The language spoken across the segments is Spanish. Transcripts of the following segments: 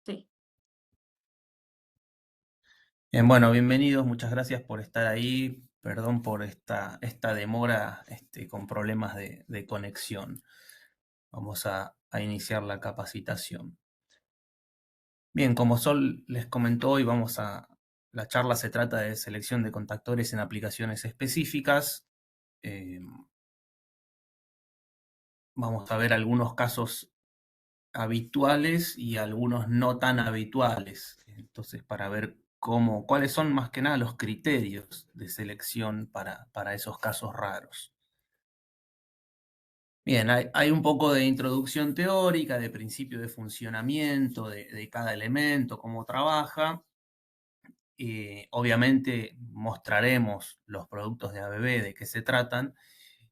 Sí. Bien, bueno, bienvenidos, muchas gracias por estar ahí. Perdón por esta demora con problemas de conexión. Vamos a iniciar la capacitación. Bien, como Sol les comentó, hoy la charla se trata de selección de contactores en aplicaciones específicas. Eh, Vamos a ver algunos casos habituales y algunos no tan habituales. Entonces, para ver cuáles son más que nada los criterios de selección para esos casos raros. Bien, hay un poco de introducción teórica, de principio de funcionamiento de cada elemento, cómo trabaja. Obviamente mostraremos los productos de ABB, de qué se tratan,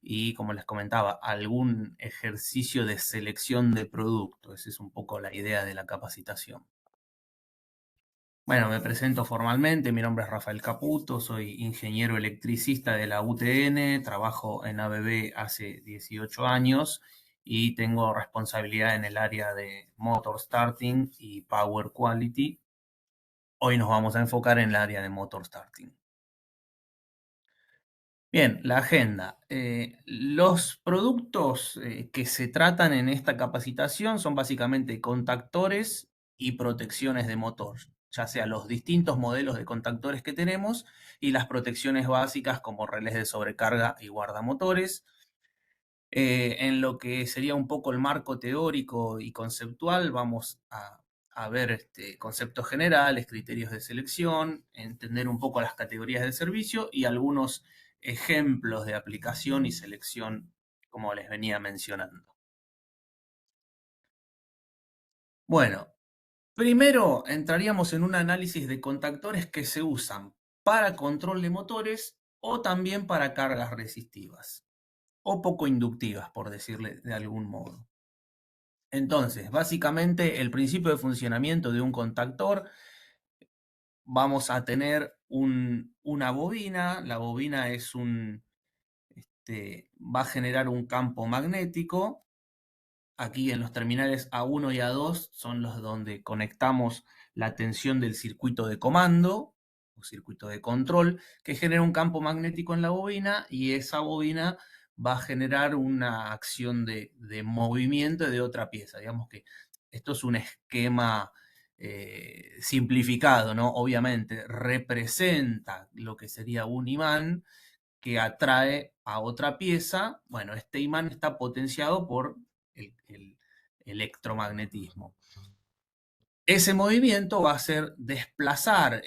y como les comentaba, algún ejercicio de selección de producto. Esa es un poco la idea de la capacitación. Bueno, me presento formalmente, mi nombre es Rafael Caputo, soy ingeniero electricista de la UTN, trabajo en ABB hace 18 años y tengo responsabilidad en el área de Motor Starting y Power Quality. Hoy nos vamos a enfocar en el área de Motor Starting. Bien, la agenda. Los productos que se tratan en esta capacitación son básicamente contactores y protecciones de motor, ya sea los distintos modelos de contactores que tenemos y las protecciones básicas como relés de sobrecarga y guardamotores. En lo que sería un poco el marco teórico y conceptual, vamos a ver conceptos generales, criterios de selección, entender un poco las categorías de servicio y algunos ejemplos de aplicación y selección, como les venía mencionando. Bueno, primero entraríamos en un análisis de contactores que se usan para control de motores o también para cargas resistivas o poco inductivas, por decirle de algún modo. Entonces, básicamente el principio de funcionamiento de un contactor, vamos a tener una bobina, la bobina va a generar un campo magnético. Aquí en los terminales A1 y A2 son los donde conectamos la tensión del circuito de comando o circuito de control, que genera un campo magnético en la bobina y esa bobina va a generar una acción de movimiento de otra pieza. Digamos que esto es un esquema simplificado, ¿no? Obviamente representa lo que sería un imán que atrae a otra pieza. Bueno, este imán está potenciado por el electromagnetismo. Ese movimiento va a hacer desplazar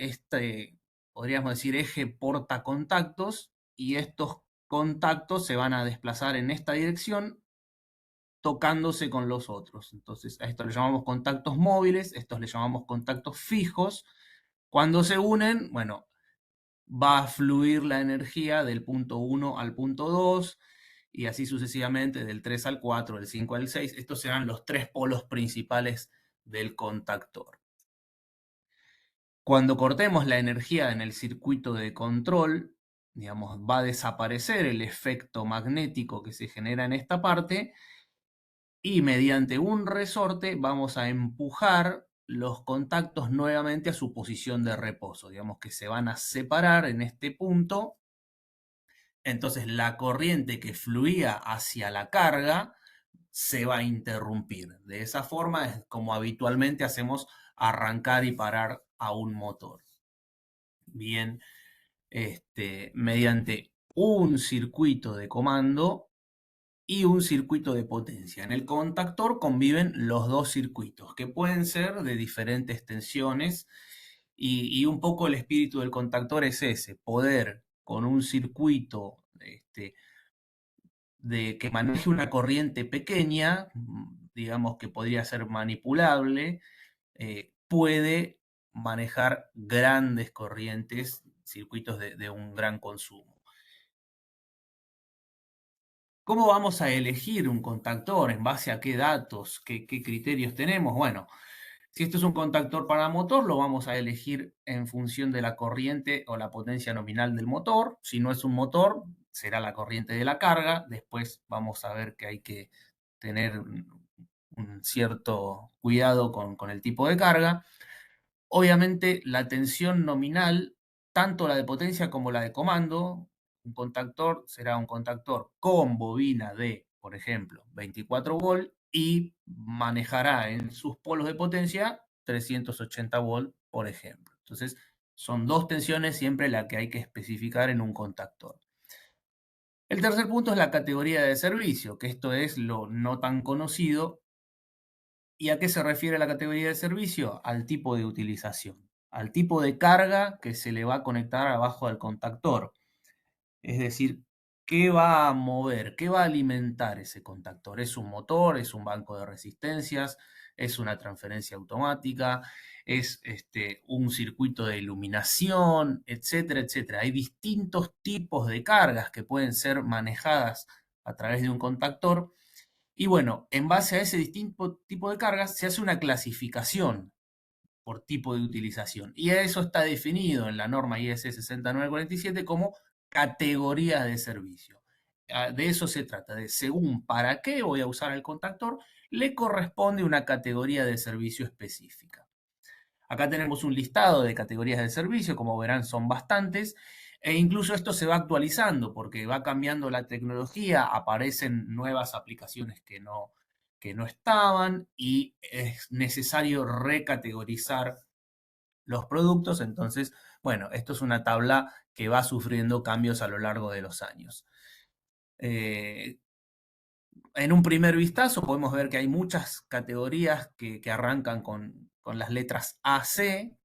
podríamos decir, eje portacontactos, y estos contactos se van a desplazar en esta dirección tocándose con los otros. Entonces, a esto le llamamos contactos móviles, estos le llamamos contactos fijos. Cuando se unen, bueno, va a fluir la energía del punto 1 al punto 2 y así sucesivamente del 3 al 4, del 5 al 6. Estos serán los tres polos principales del contactor. Cuando cortemos la energía en el circuito de control, digamos, va a desaparecer el efecto magnético que se genera en esta parte y mediante un resorte vamos a empujar los contactos nuevamente a su posición de reposo. Digamos que se van a separar en este punto. Entonces la corriente que fluía hacia la carga se va a interrumpir. De esa forma es como habitualmente hacemos arrancar y parar a un motor. Bien, mediante un circuito de comando y un circuito de potencia. En el contactor conviven los dos circuitos, que pueden ser de diferentes tensiones, y un poco el espíritu del contactor es ese, poder con un circuito de que maneje una corriente pequeña, digamos que podría ser manipulable, puede manejar grandes corrientes, circuitos de un gran consumo. ¿Cómo vamos a elegir un contactor? ¿En base a qué datos? ¿Qué criterios tenemos? Bueno, si esto es un contactor para motor, lo vamos a elegir en función de la corriente o la potencia nominal del motor. Si no es un motor, será la corriente de la carga. Después vamos a ver que hay que tener un cierto cuidado con el tipo de carga. Obviamente, la tensión nominal, tanto la de potencia como la de comando, un contactor será un contactor con bobina de, por ejemplo, 24 volt y manejará en sus polos de potencia 380 volt, por ejemplo. Entonces, son dos tensiones siempre la que hay que especificar en un contactor. El tercer punto es la categoría de servicio, que esto es lo no tan conocido. ¿Y a qué se refiere la categoría de servicio? Al tipo de utilización, al tipo de carga que se le va a conectar abajo al contactor. Es decir, ¿qué va a mover? ¿Qué va a alimentar ese contactor? ¿Es un motor? ¿Es un banco de resistencias? ¿Es una transferencia automática? ¿Es un circuito de iluminación? Etcétera, etcétera. Hay distintos tipos de cargas que pueden ser manejadas a través de un contactor y bueno, en base a ese distinto tipo de cargas se hace una clasificación por tipo de utilización. Y eso está definido en la norma IS 6947 como categorías de servicio. De eso se trata, de según para qué voy a usar el contactor, le corresponde una categoría de servicio específica. Acá tenemos un listado de categorías de servicio, como verán son bastantes, e incluso esto se va actualizando porque va cambiando la tecnología, aparecen nuevas aplicaciones que no estaban y es necesario recategorizar los productos. Entonces, bueno, esto es una tabla que va sufriendo cambios a lo largo de los años. Eh, en un primer vistazo podemos ver que hay muchas categorías que arrancan con las letras AC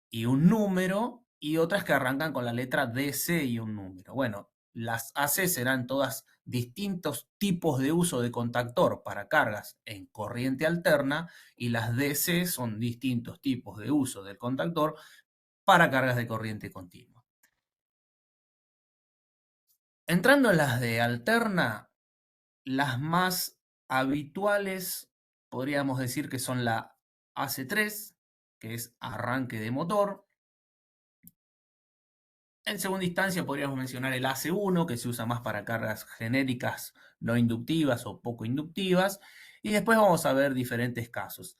y un número, y otras que arrancan con la letra DC y un número. Bueno, las AC serán todas distintos tipos de uso de contactor para cargas en corriente alterna, y las DC son distintos tipos de uso del contactor para cargas de corriente continua. Entrando en las de alterna, las más habituales podríamos decir que son la AC3, que es arranque de motor. En segunda instancia podríamos mencionar el AC1, que se usa más para cargas genéricas no inductivas o poco inductivas. Y después vamos a ver diferentes casos.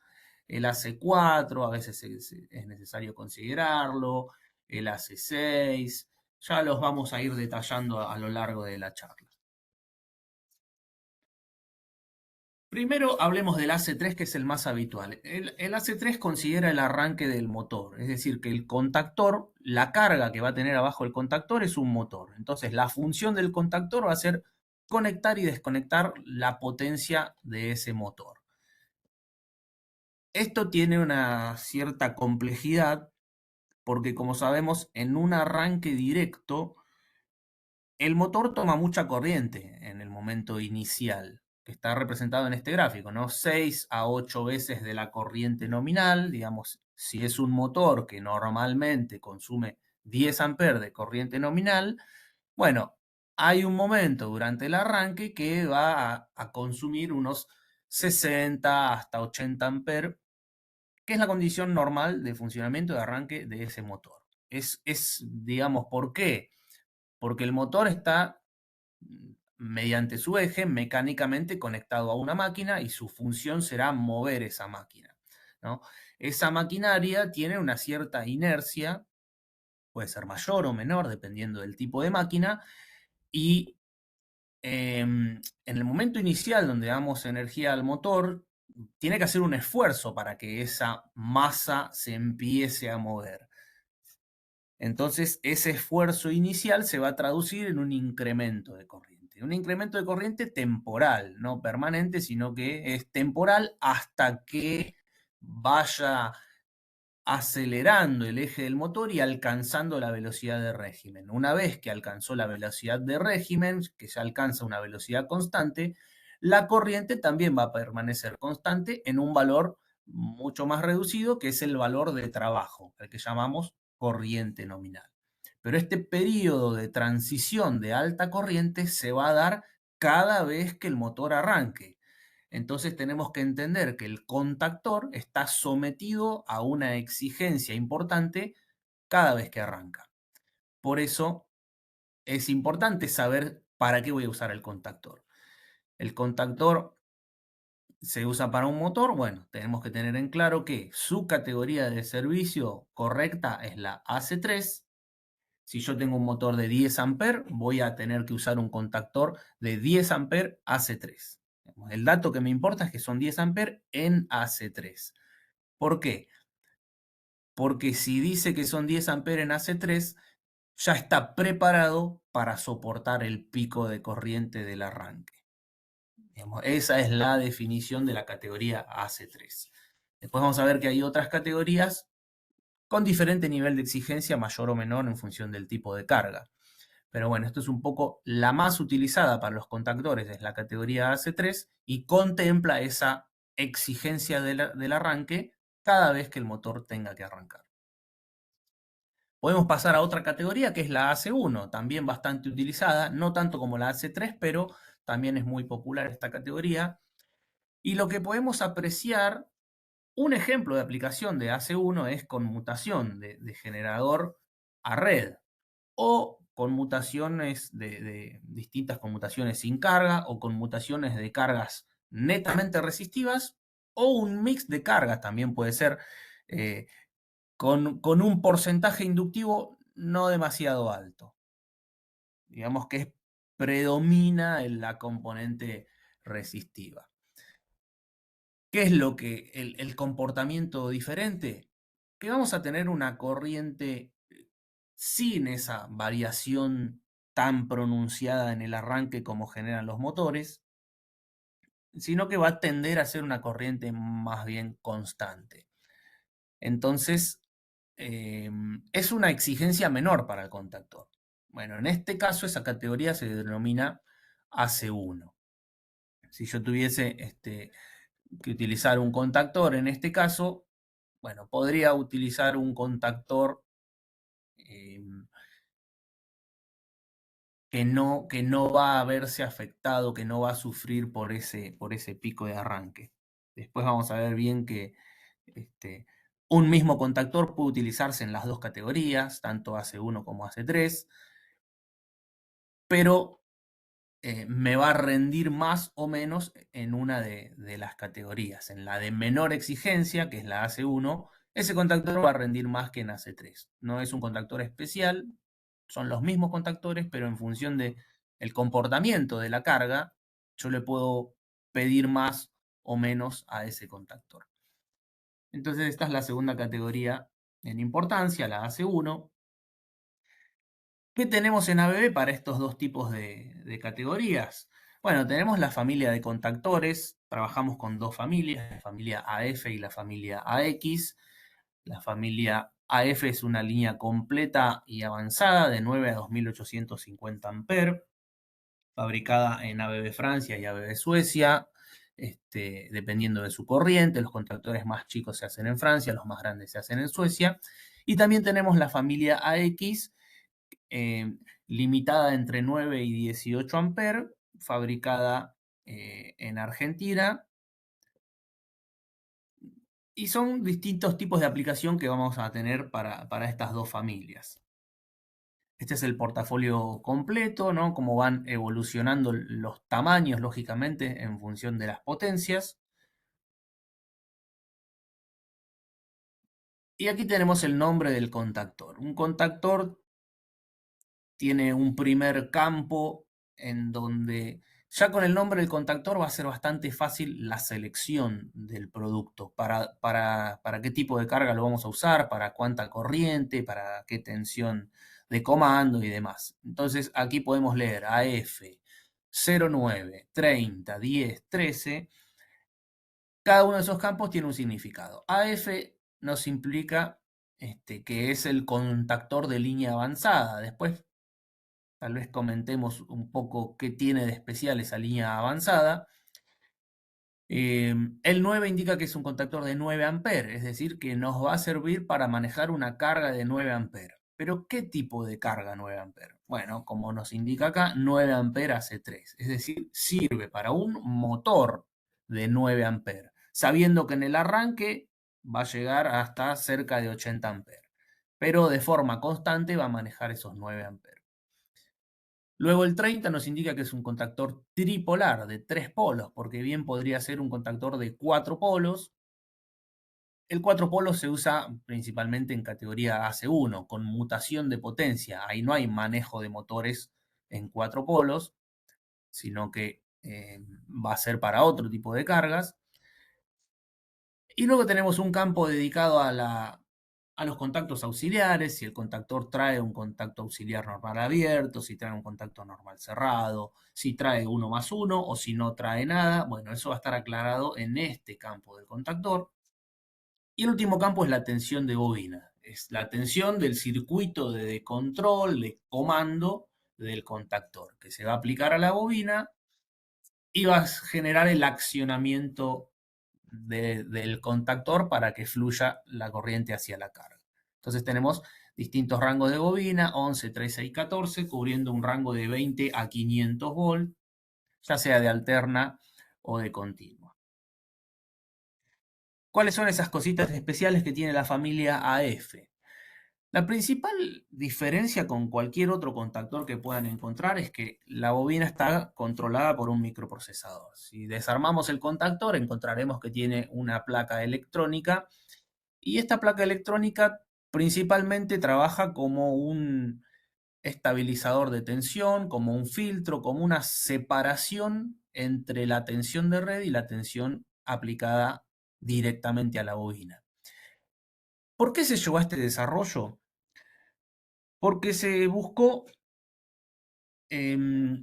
El AC4, a veces es necesario considerarlo. El AC6, ya los vamos a ir detallando a lo largo de la charla. Primero hablemos del AC3, que es el más habitual. El AC3 considera el arranque del motor, es decir, que el contactor, la carga que va a tener abajo el contactor es un motor. Entonces, la función del contactor va a ser conectar y desconectar la potencia de ese motor. Esto tiene una cierta complejidad porque, como sabemos, en un arranque directo, el motor toma mucha corriente en el momento inicial, que está representado en este gráfico, ¿no? 6 a 8 veces de la corriente nominal, digamos, si es un motor que normalmente consume 10 amperes de corriente nominal, bueno, hay un momento durante el arranque que va a consumir unos 60 hasta 80 amperes, que es la condición normal de funcionamiento de arranque de ese motor. Digamos, ¿por qué? Porque el motor está mediante su eje mecánicamente conectado a una máquina y su función será mover esa máquina, ¿no? Esa maquinaria tiene una cierta inercia, puede ser mayor o menor dependiendo del tipo de máquina, y en el momento inicial donde damos energía al motor, tiene que hacer un esfuerzo para que esa masa se empiece a mover. Entonces, ese esfuerzo inicial se va a traducir en un incremento de corriente. Un incremento de corriente temporal, no permanente, sino que es temporal hasta que vaya acelerando el eje del motor y alcanzando la velocidad de régimen. Una vez que alcanzó la velocidad de régimen, que ya alcanza una velocidad constante, la corriente también va a permanecer constante en un valor mucho más reducido, que es el valor de trabajo, el que llamamos corriente nominal. Pero este periodo de transición de alta corriente se va a dar cada vez que el motor arranque. Entonces tenemos que entender que el contactor está sometido a una exigencia importante cada vez que arranca. Por eso es importante saber para qué voy a usar el contactor. El contactor se usa para un motor, bueno, tenemos que tener en claro que su categoría de servicio correcta es la AC3. Si yo tengo un motor de 10 amperes, voy a tener que usar un contactor de 10 amperes AC3. El dato que me importa es que son 10 amperes en AC3. ¿Por qué? Porque si dice que son 10 amperes en AC3, ya está preparado para soportar el pico de corriente del arranque. Digamos, esa es la definición de la categoría AC3. Después vamos a ver que hay otras categorías con diferente nivel de exigencia, mayor o menor en función del tipo de carga. Pero bueno, esto es un poco la más utilizada para los contactores, es la categoría AC3 y contempla esa exigencia del arranque cada vez que el motor tenga que arrancar. Podemos pasar a otra categoría que es la AC1, también bastante utilizada, no tanto como la AC3, pero también es muy popular esta categoría. Y lo que podemos apreciar, un ejemplo de aplicación de AC1 es conmutación de generador a red o conmutaciones de distintas conmutaciones sin carga o conmutaciones de cargas netamente resistivas o un mix de cargas también puede ser eh, con un porcentaje inductivo no demasiado alto. Digamos que predomina en la componente resistiva. ¿Qué es lo que el comportamiento diferente? Que vamos a tener una corriente sin esa variación tan pronunciada en el arranque como generan los motores, sino que va a tender a ser una corriente más bien constante. Entonces, es una exigencia menor para el contactor. Bueno, en este caso esa categoría se denomina AC1. Si yo tuviese que utilizar un contactor en este caso, bueno, podría utilizar un contactor eh, que no va a verse afectado, que no va a sufrir por ese pico de arranque. Después vamos a ver bien que un mismo contactor puede utilizarse en las dos categorías, tanto AC1 como AC3, pero me va a rendir más o menos en una de las categorías. En la de menor exigencia, que es la AC1, ese contactor va a rendir más que en AC3. No es un contactor especial, son los mismos contactores, pero en función del comportamiento de la carga, yo le puedo pedir más o menos a ese contactor. Entonces esta es la segunda categoría en importancia, la AC1. ¿Qué tenemos en ABB para estos dos tipos de categorías? Bueno, tenemos la familia de contactores, trabajamos con dos familias, la familia AF y la familia AX. La familia AF es una línea completa y avanzada de 9 a 2850 amperes, fabricada en ABB Francia y ABB Suecia, dependiendo de su corriente. Los contactores más chicos se hacen en Francia, los más grandes se hacen en Suecia. Y también tenemos la familia AX, limitada entre 9 y 18 amperes, fabricada en Argentina. Y son distintos tipos de aplicación que vamos a tener para estas dos familias. Este es el portafolio completo, ¿no? Cómo van evolucionando los tamaños, lógicamente, en función de las potencias. Y aquí tenemos el nombre del contactor. Un contactor tiene un primer campo en donde ya con el nombre del contactor va a ser bastante fácil la selección del producto, para qué tipo de carga lo vamos a usar, para cuánta corriente, para qué tensión de comando y demás. Entonces aquí podemos leer AF 09, 30, 10, 13. Cada uno de esos campos tiene un significado. AF nos implica que es el contactor de línea avanzada. Después tal vez comentemos un poco qué tiene de especial esa línea avanzada. El 9 indica que es un contactor de 9 amperes, es decir, que nos va a servir para manejar una carga de 9 amperes. Pero ¿qué tipo de carga 9 amperes? Bueno, como nos indica acá, 9 amperes hace 3, es decir, sirve para un motor de 9 amperes, sabiendo que en el arranque va a llegar hasta cerca de 80 amperes, pero de forma constante va a manejar esos 9 amperes. Luego el 30 nos indica que es un contactor tripolar de 3 polos, porque bien podría ser un contactor de 4 polos. El 4 polos se usa principalmente en categoría AC1, con mutación de potencia. Ahí no hay manejo de motores en 4 polos, sino que va a ser para otro tipo de cargas. Y luego tenemos un campo dedicado a los contactos auxiliares, si el contactor trae un contacto auxiliar normal abierto, si trae un contacto normal cerrado, si trae uno más uno o si no trae nada. Bueno, eso va a estar aclarado en este campo del contactor. Y el último campo es la tensión de bobina. Es la tensión del circuito de control, de comando del contactor, que se va a aplicar a la bobina y va a generar el accionamiento del contactor para que fluya la corriente hacia la carga. Entonces tenemos distintos rangos de bobina, 11, 13 y 14, cubriendo un rango de 20 a 500 volt, ya sea de alterna o de continua. ¿Cuáles son esas cositas especiales que tiene la familia AF? La principal diferencia con cualquier otro contactor que puedan encontrar es que la bobina está controlada por un microprocesador. Si desarmamos el contactor, encontraremos que tiene una placa electrónica y esta placa electrónica principalmente trabaja como un estabilizador de tensión, como un filtro, como una separación entre la tensión de red y la tensión aplicada directamente a la bobina. ¿Por qué se llevó a este desarrollo? Porque se buscó qué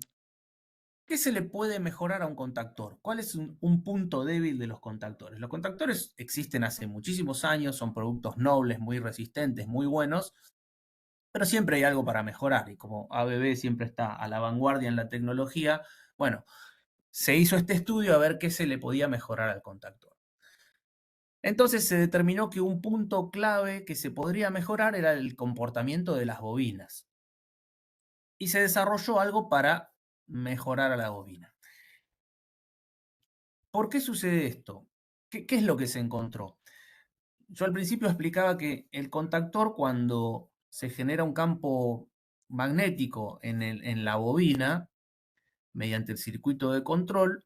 se le puede mejorar a un contactor. ¿Cuál es un punto débil de los contactores? Los contactores existen hace muchísimos años, son productos nobles, muy resistentes, muy buenos, pero siempre hay algo para mejorar. Y como ABB siempre está a la vanguardia en la tecnología, bueno, se hizo este estudio a ver qué se le podía mejorar al contactor. Entonces se determinó que un punto clave que se podría mejorar era el comportamiento de las bobinas. Y se desarrolló algo para mejorar a la bobina. ¿Por qué sucede esto? ¿Qué es lo que se encontró? Yo al principio explicaba que el contactor, cuando se genera un campo magnético en la bobina, mediante el circuito de control,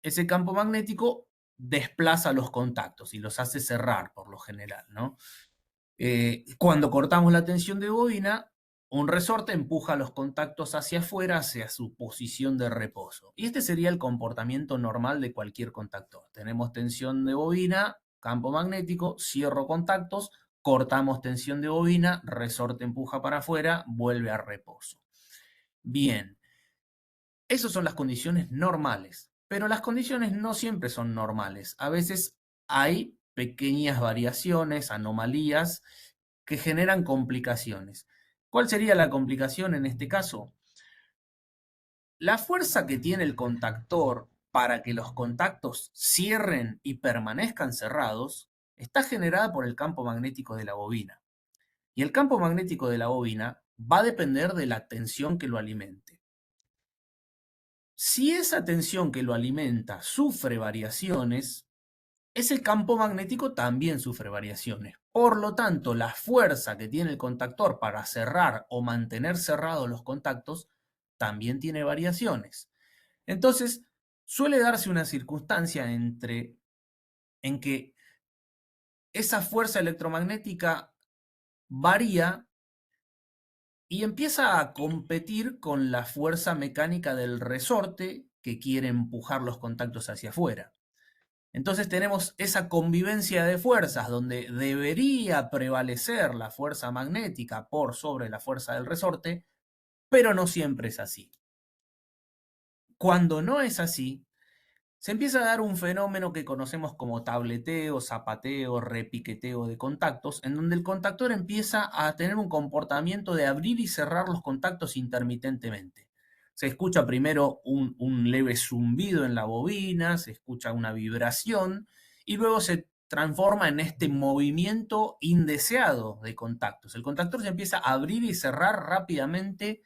ese campo magnético desplaza los contactos y los hace cerrar por lo general, ¿no? Cuando cortamos la tensión de bobina, un resorte empuja los contactos hacia afuera, hacia su posición de reposo. Y este sería el comportamiento normal de cualquier contactor. Tenemos tensión de bobina, campo magnético, cierro contactos, cortamos tensión de bobina, resorte empuja para afuera, vuelve a reposo. Bien, esas son las condiciones normales, pero las condiciones no siempre son normales. A veces hay pequeñas variaciones, anomalías que generan complicaciones. ¿Cuál sería la complicación en este caso? La fuerza que tiene el contactor para que los contactos cierren y permanezcan cerrados está generada por el campo magnético de la bobina. Y el campo magnético de la bobina va a depender de la tensión que lo alimente. Si esa tensión que lo alimenta sufre variaciones, ese campo magnético también sufre variaciones. Por lo tanto, la fuerza que tiene el contactor para cerrar o mantener cerrados los contactos también tiene variaciones. Entonces, suele darse una circunstancia en que esa fuerza electromagnética varía y empieza a competir con la fuerza mecánica del resorte que quiere empujar los contactos hacia afuera. Entonces tenemos esa convivencia de fuerzas donde debería prevalecer la fuerza magnética por sobre la fuerza del resorte, pero no siempre es así. Cuando no es así, se empieza a dar un fenómeno que conocemos como tableteo, zapateo, repiqueteo de contactos, en donde el contactor empieza a tener un comportamiento de abrir y cerrar los contactos intermitentemente. Se escucha primero un leve zumbido en la bobina, se escucha una vibración y luego se transforma en este movimiento indeseado de contactos. El contactor se empieza a abrir y cerrar rápidamente,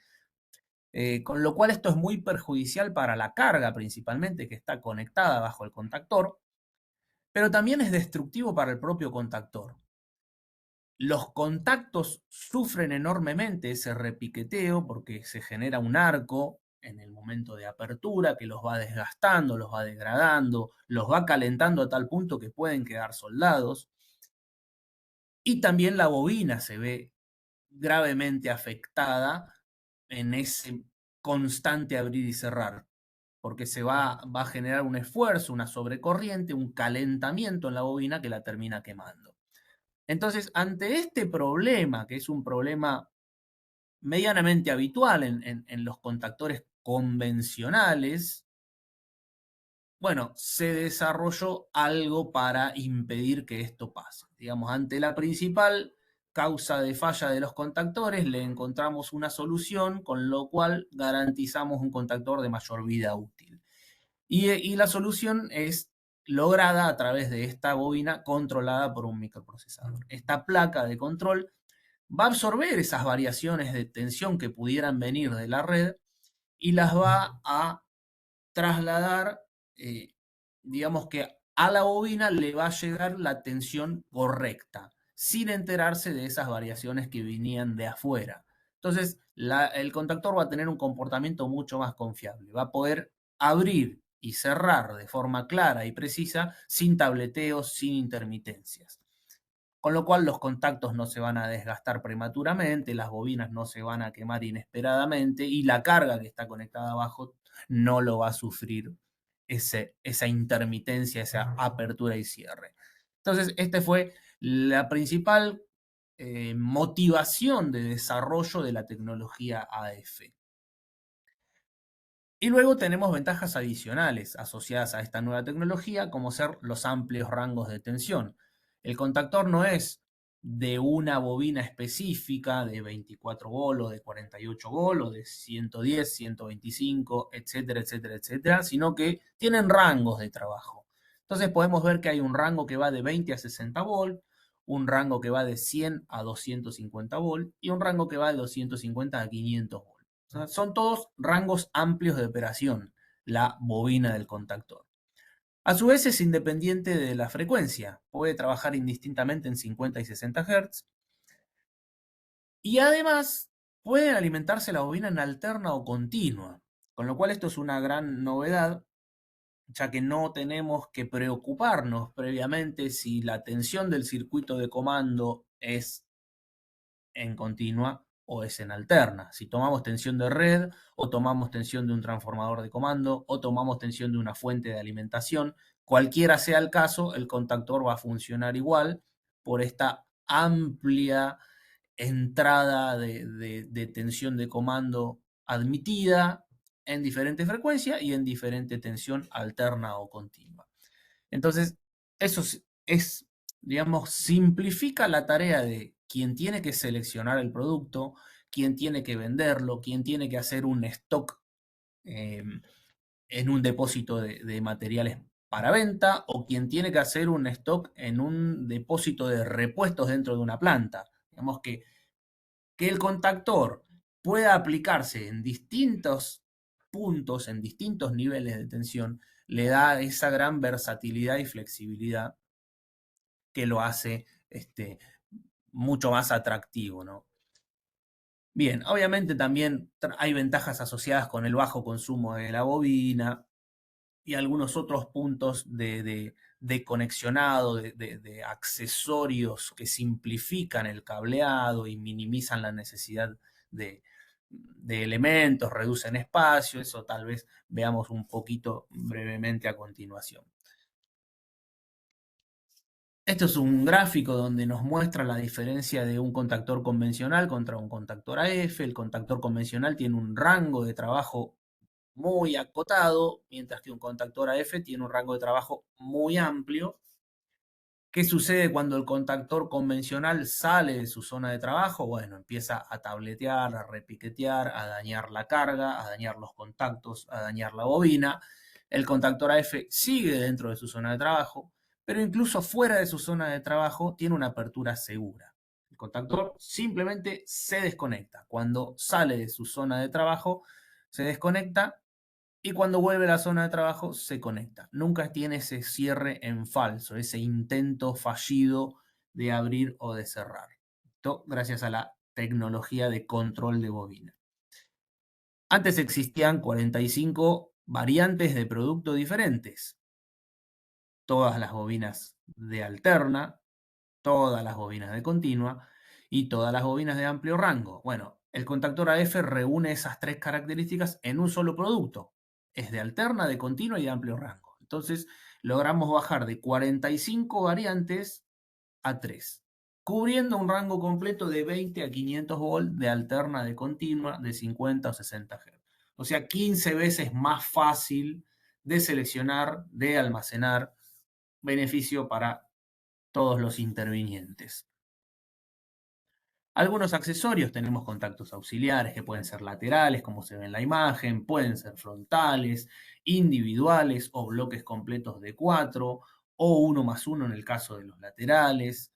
con lo cual esto es muy perjudicial para la carga principalmente que está conectada bajo el contactor, pero también es destructivo para el propio contactor. Los contactos sufren enormemente ese repiqueteo porque se genera un arco en el momento de apertura que los va desgastando, los va degradando, los va calentando a tal punto que pueden quedar soldados. Y también la bobina se ve gravemente afectada en ese constante abrir y cerrar, porque va a generar un esfuerzo, una sobrecorriente, un calentamiento en la bobina que la termina quemando. Entonces, ante este problema, que es un problema medianamente habitual en los contactores convencionales, bueno, se desarrolló algo para impedir que esto pase. Digamos, ante la principal causa de falla de los contactores, le encontramos una solución, con lo cual garantizamos un contactor de mayor vida útil. Y la solución es lograda a través de esta bobina controlada por un microprocesador. Esta placa de control va a absorber esas variaciones de tensión que pudieran venir de la red y las va a trasladar, digamos que a la bobina le va a llegar la tensión correcta, sin enterarse de esas variaciones que venían de afuera. Entonces, el contactor va a tener un comportamiento mucho más confiable, va a poder abrir y cerrar de forma clara y precisa, sin tableteos, sin intermitencias. Con lo cual los contactos no se van a desgastar prematuramente, las bobinas no se van a quemar inesperadamente y la carga que está conectada abajo no lo va a sufrir esa intermitencia, esa apertura y cierre. Entonces, esta fue la principal motivación de desarrollo de la tecnología AF. Y luego tenemos ventajas adicionales asociadas a esta nueva tecnología, como ser los amplios rangos de tensión. El contactor no es de una bobina específica de 24 bolos, de 48 bolos, de 110, 125, etcétera, etcétera, etcétera, sino que tienen rangos de trabajo. Entonces podemos ver que hay un rango que va de 20 a 60 volt, un rango que va de 100 a 250 volt y un rango que va de 250 a 500 volt. O sea, son todos rangos amplios de operación, la bobina del contactor. A su vez es independiente de la frecuencia, puede trabajar indistintamente en 50 y 60 Hz y además puede alimentarse la bobina en alterna o continua, con lo cual esto es una gran novedad, ya que no tenemos que preocuparnos previamente si la tensión del circuito de comando es en continua o es en alterna. Si tomamos tensión de red o tomamos tensión de un transformador de comando o tomamos tensión de una fuente de alimentación, cualquiera sea el caso, el contactor va a funcionar igual por esta amplia entrada de tensión de comando admitida en diferente frecuencia y en diferente tensión alterna o continua. Entonces, eso es, digamos, simplifica la tarea de quien tiene que seleccionar el producto, quien tiene que venderlo, quien tiene que hacer un stock eh, en un depósito de materiales para venta o quien tiene que hacer un stock en un depósito de repuestos dentro de una planta. Digamos que el contactor pueda aplicarse en distintos puntos, en distintos niveles de tensión, le da esa gran versatilidad y flexibilidad que lo hace mucho más atractivo, ¿no? Bien, obviamente también hay ventajas asociadas con el bajo consumo de la bobina y algunos otros puntos de conexionado, de accesorios que simplifican el cableado y minimizan la necesidad de elementos, reducen espacio, eso tal vez veamos un poquito brevemente a continuación. Esto es un gráfico donde nos muestra la diferencia de un contactor convencional contra un contactor AF. El contactor convencional tiene un rango de trabajo muy acotado, mientras que un contactor AF tiene un rango de trabajo muy amplio. ¿Qué sucede cuando el contactor convencional sale de su zona de trabajo? Bueno, empieza a tabletear, a repiquetear, a dañar la carga, a dañar los contactos, a dañar la bobina. El contactor AF sigue dentro de su zona de trabajo, pero incluso fuera de su zona de trabajo tiene una apertura segura. El contactor simplemente se desconecta. Cuando sale de su zona de trabajo, se desconecta y cuando vuelve a la zona de trabajo se conecta. Nunca tiene ese cierre en falso, ese intento fallido de abrir o de cerrar. Esto gracias a la tecnología de control de bobina. Antes existían 45 variantes de producto diferentes. Todas las bobinas de alterna, todas las bobinas de continua y todas las bobinas de amplio rango. Bueno, el contactor AF reúne esas tres características en un solo producto. Es de alterna, de continua y de amplio rango. Entonces, logramos bajar de 45 variantes a 3, cubriendo un rango completo de 20 a 500 volts de alterna, de continua, de 50 o 60 Hz. O sea, 15 veces más fácil de seleccionar, de almacenar, beneficio para todos los intervinientes. Algunos accesorios, tenemos contactos auxiliares que pueden ser laterales, como se ve en la imagen, pueden ser frontales, individuales o bloques completos de 4 o 1+1 en el caso de los laterales.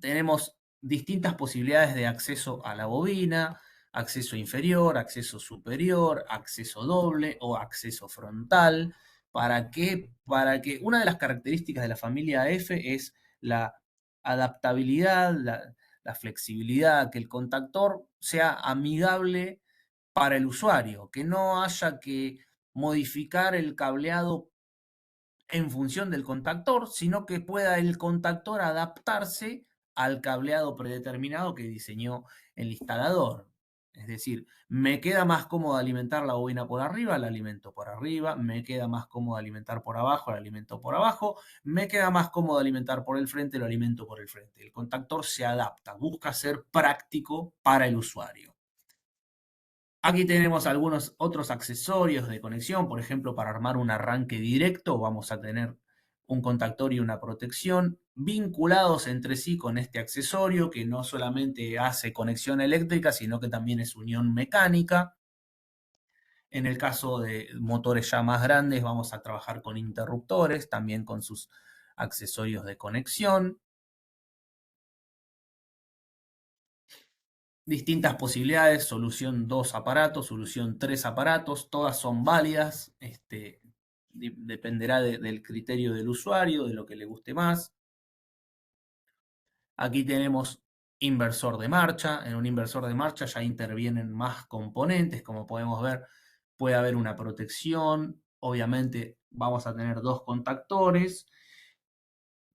Tenemos distintas posibilidades de acceso a la bobina, acceso inferior, acceso superior, acceso doble o acceso frontal. ¿Para qué? Para que una de las características de la familia F es la adaptabilidad, la flexibilidad, que el contactor sea amigable para el usuario, que no haya que modificar el cableado en función del contactor, sino que pueda el contactor adaptarse al cableado predeterminado que diseñó el instalador. Es decir, me queda más cómodo alimentar la bobina por arriba, la alimento por arriba, me queda más cómodo alimentar por abajo, la alimento por abajo, me queda más cómodo alimentar por el frente, lo alimento por el frente. El contactor se adapta, busca ser práctico para el usuario. Aquí tenemos algunos otros accesorios de conexión, por ejemplo, para armar un arranque directo vamos a tener un contactor y una protección vinculados entre sí con este accesorio que no solamente hace conexión eléctrica, sino que también es unión mecánica. En el caso de motores ya más grandes vamos a trabajar con interruptores, también con sus accesorios de conexión. Distintas posibilidades, solución 2 aparatos, solución 3 aparatos, todas son válidas, dependerá del criterio del usuario, de lo que le guste más. Aquí tenemos inversor de marcha, en un inversor de marcha ya intervienen más componentes, como podemos ver puede haber una protección, obviamente vamos a tener dos contactores,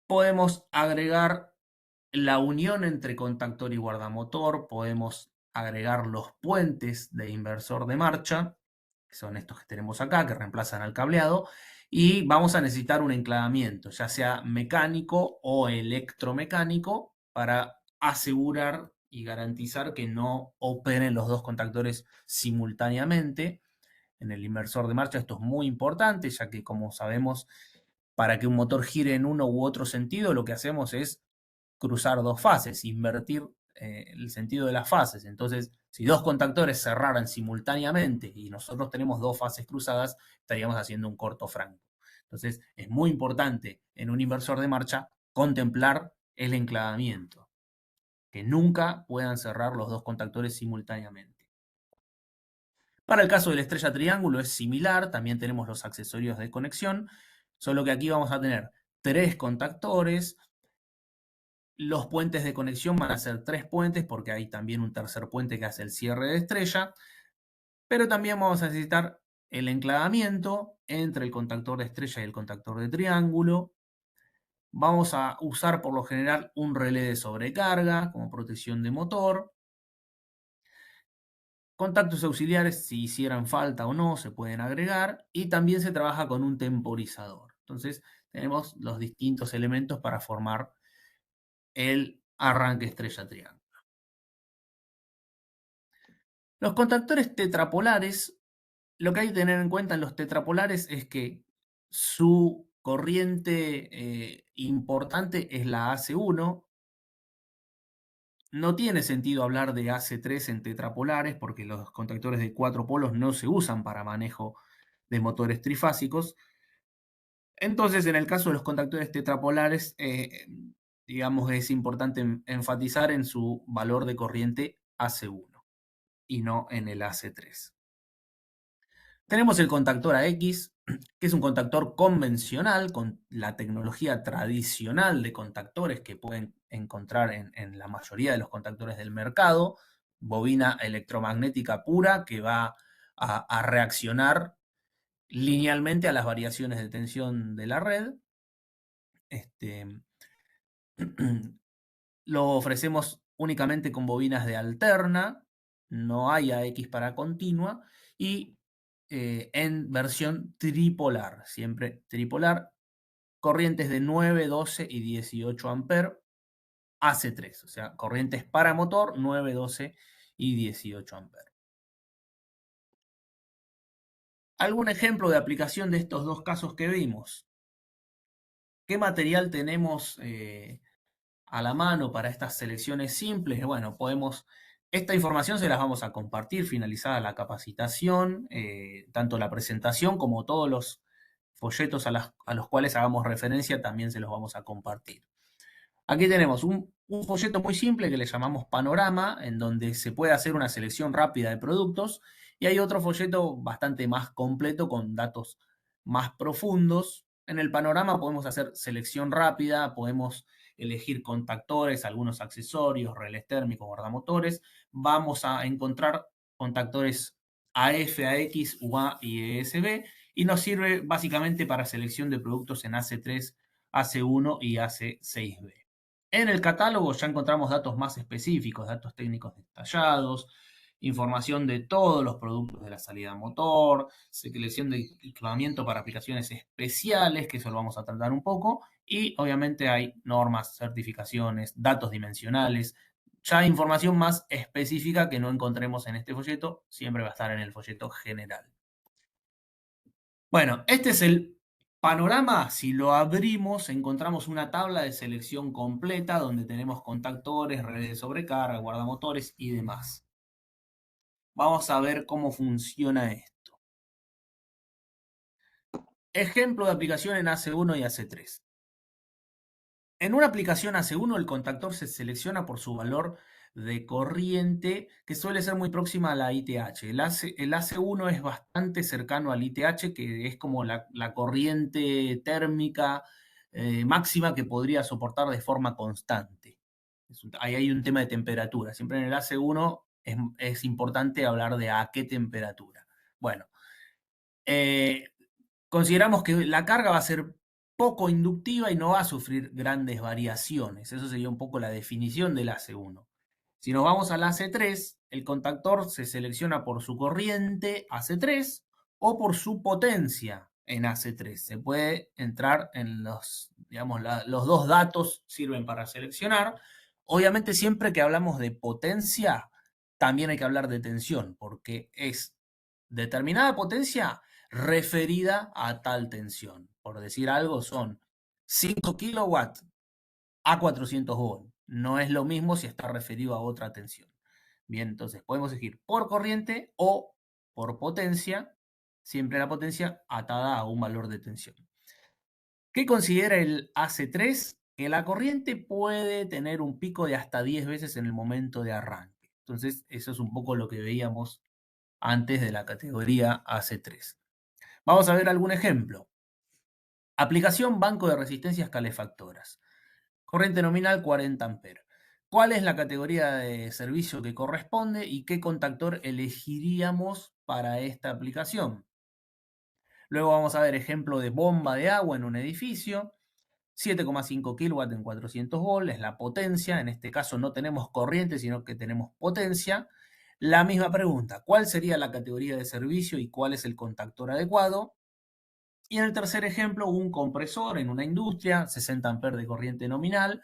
podemos agregar la unión entre contactor y guardamotor, podemos agregar los puentes de inversor de marcha, que son estos que tenemos acá, que reemplazan al cableado, y vamos a necesitar un enclavamiento, ya sea mecánico o electromecánico, para asegurar y garantizar que no operen los dos contactores simultáneamente. En el inversor de marcha esto es muy importante, ya que como sabemos, para que un motor gire en uno u otro sentido, lo que hacemos es cruzar dos fases, invertir el sentido de las fases. Entonces, si dos contactores cerraran simultáneamente y nosotros tenemos dos fases cruzadas, estaríamos haciendo un corto franco. Entonces, es muy importante en un inversor de marcha contemplar el enclavamiento, que nunca puedan cerrar los dos contactores simultáneamente. Para el caso de la estrella triángulo es similar, también tenemos los accesorios de conexión, solo que aquí vamos a tener tres contactores. Los puentes de conexión van a ser tres puentes porque hay también un tercer puente que hace el cierre de estrella, pero también vamos a necesitar el enclavamiento entre el contactor de estrella y el contactor de triángulo. Vamos a usar por lo general un relé de sobrecarga como protección de motor. Contactos auxiliares, si hicieran falta o no, se pueden agregar. Y también se trabaja con un temporizador. Entonces tenemos los distintos elementos para formar el arranque estrella triángulo. Los contactores tetrapolares, lo que hay que tener en cuenta en los tetrapolares es que su corriente importante es la AC1. No tiene sentido hablar de AC3 en tetrapolares porque los contactores de 4 polos no se usan para manejo de motores trifásicos. Entonces, en el caso de los contactores tetrapolares, digamos que es importante enfatizar en su valor de corriente AC1 y no en el AC3. Tenemos el contactor AX, que es un contactor convencional con la tecnología tradicional de contactores que pueden encontrar en la mayoría de los contactores del mercado, bobina electromagnética pura que va a reaccionar linealmente a las variaciones de tensión de la red. Este, lo ofrecemos únicamente con bobinas de alterna, no hay AX para continua, y en versión tripolar, siempre tripolar, corrientes de 9, 12 y 18 amperes, AC3, o sea, corrientes para motor 9, 12 y 18 amperes. ¿Algún ejemplo de aplicación de estos dos casos que vimos? ¿Qué material tenemos a la mano para estas selecciones simples? Bueno, esta información se las vamos a compartir finalizada la capacitación, tanto la presentación como todos los folletos a los cuales hagamos referencia también se los vamos a compartir. Aquí tenemos un folleto muy simple que le llamamos panorama, en donde se puede hacer una selección rápida de productos, y hay otro folleto bastante más completo con datos más profundos. En el panorama podemos hacer selección rápida, podemos elegir contactores, algunos accesorios, relés térmicos, guardamotores. Vamos a encontrar contactores AF, AX, UA y ESB, y nos sirve básicamente para selección de productos en AC3, AC1 y AC6B. En el catálogo ya encontramos datos más específicos, datos técnicos detallados, información de todos los productos de la salida motor, selección de equipamiento para aplicaciones especiales, que eso lo vamos a tratar un poco, y obviamente hay normas, certificaciones, datos dimensionales, ya información más específica que no encontremos en este folleto, siempre va a estar en el folleto general. Bueno, este es el panorama. Si lo abrimos, encontramos una tabla de selección completa donde tenemos contactores, redes de sobrecarga, guardamotores y demás. Vamos a ver cómo funciona esto. Ejemplo de aplicación en AC1 y AC3. En una aplicación AC1 el contactor se selecciona por su valor de corriente, que suele ser muy próxima a la ITH. El AC1 es bastante cercano al ITH, que es como la corriente térmica máxima que podría soportar de forma constante. Ahí hay un tema de temperatura. Siempre en el AC1 es importante hablar de a qué temperatura. Bueno, eh, consideramos que la carga va a ser poco inductiva y no va a sufrir grandes variaciones. Eso sería un poco la definición del AC1. Si nos vamos al AC3, el contactor se selecciona por su corriente AC3 o por su potencia en AC3. Se puede entrar en los, digamos, los dos datos sirven para seleccionar. Obviamente siempre que hablamos de potencia, también hay que hablar de tensión, porque es determinada potencia referida a tal tensión. Por decir algo, son 5 kilowatts a 400 volts. No es lo mismo si está referido a otra tensión. Bien, entonces podemos elegir por corriente o por potencia, siempre la potencia atada a un valor de tensión. ¿Qué considera el AC3? Que la corriente puede tener un pico de hasta 10 veces en el momento de arranque. Entonces, eso es un poco lo que veíamos antes de la categoría AC3. Vamos a ver algún ejemplo. Aplicación banco de resistencias calefactoras. Corriente nominal 40 amperes. ¿Cuál es la categoría de servicio que corresponde y qué contactor elegiríamos para esta aplicación? Luego vamos a ver ejemplo de bomba de agua en un edificio. 7,5 kW en 400 volts es la potencia. En este caso no tenemos corriente, sino que tenemos potencia. La misma pregunta, ¿cuál sería la categoría de servicio y cuál es el contactor adecuado? Y en el tercer ejemplo, un compresor en una industria, 60 amperes de corriente nominal.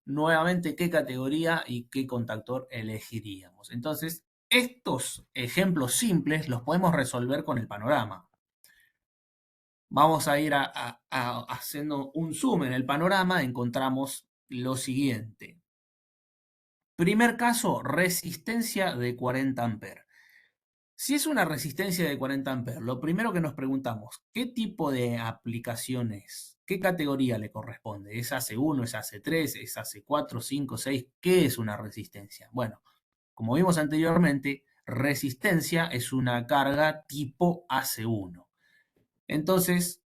Nuevamente, ¿qué categoría y qué contactor elegiríamos? Entonces, estos ejemplos simples los podemos resolver con el panorama. Vamos a ir haciendo un zoom en el panorama, encontramos lo siguiente. Primer caso, resistencia de 40 amperes. Si es una resistencia de 40 amperes, lo primero que nos preguntamos, ¿qué tipo de aplicación es? ¿Qué categoría le corresponde? ¿Es AC1, es AC3, es AC4, 5, 6? ¿Qué es una resistencia? Bueno, como vimos anteriormente, resistencia es una carga tipo AC1. Entonces,